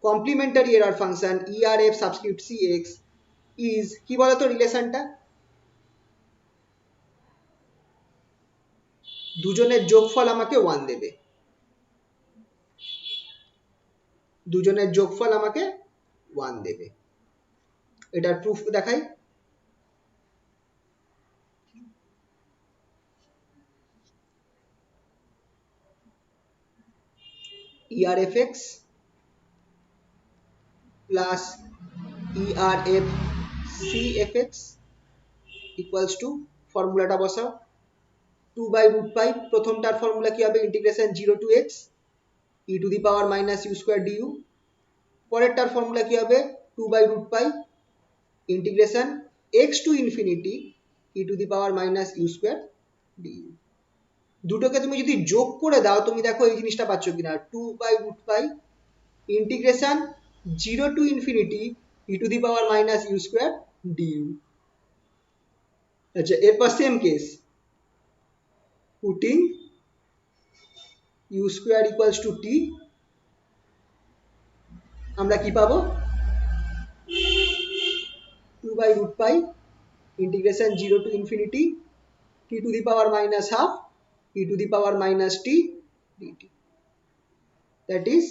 complementary error function ERF subscript CX is কি বলতো রিলেশনটা? দুজনের যোগফল আমাকে 1 দেবে, দুজনের যোগফল আমাকে 1 দেবে। এটার প্রুফ দেখাই। ERFX plus ERFCFX equals to, ফর্মুলাটা বসাও, 2/√π, প্রথমটার ফর্মুলা কি হবে, integration 0 to x e to the power minus u square du। পরেরটার ফর্মুলা কি হবে, 2/√π integration x to infinity e to the power minus u square du। দুটোকে তুমি যদি যোগ করে দাও, তুমি দেখো এই জিনিসটা পাচ্ছ কিনা, 2/√π integration 0 to infinity e to the power minus u square du। আচ্ছা এরপর same case, putting u square equals to t, আমরা কি পাবো, 2/√π integration 0 to infinity t to the power minus half e to the power minus t dt। That is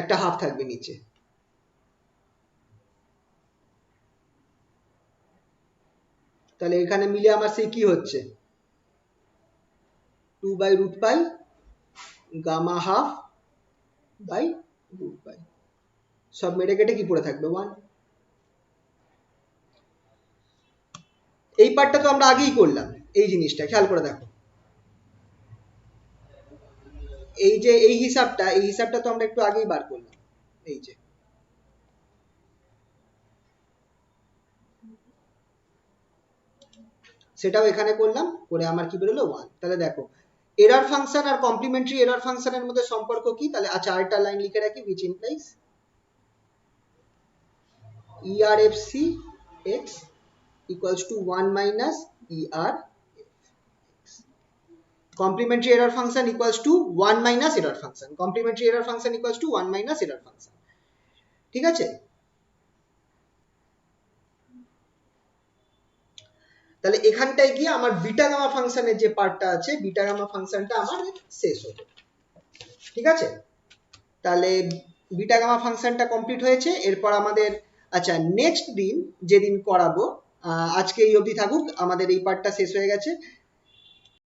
একটা হাফ থাকবে নিচে। তাহলে এখানে মিলে আমার সেই কি হচ্ছে 2/√পাই গামা হাফ বাই √পাই, সব মেরে কেটে কি পড়ে থাকবে 1। এই পার্টটা তো আমরা আগেই করলাম, এই জিনিসটা খেয়াল করে দেখো, এই যে এই হিসাবটা তো আমরা একটু আগেই বার করলাম, এই যে সেটাও এখানে করলাম, করে আমার কি বেরোলো 1। তাহলে দেখো এরর ফাংশন আর কমপ্লিমেন্টারি এরর ফাংশনের মধ্যে সম্পর্ক কি, তাহলে আচ্ছা আরেকটা লাইন লিখে রাখি, which implies ERFC x equals to 1 minus ER complementary error function equals to 1 minus error function, complementary error function equals to 1 minus error function, ঠিক আছে। তাহলে এখানটায় গিয়ে আমার বিটা গামা ফাংশনের যে পার্টটা আছে, বিটা গামা ফাংশনটা আমার শেষ হলো, ঠিক আছে। তাহলে বিটা গামা ফাংশনটা কমপ্লিট হয়েছে। এরপর আমাদের আচ্ছা নেক্সট দিন যেদিন করাবো, আজকে এই অবধি থাকুক, আমাদের এই পার্টটা শেষ হয়ে গেছে।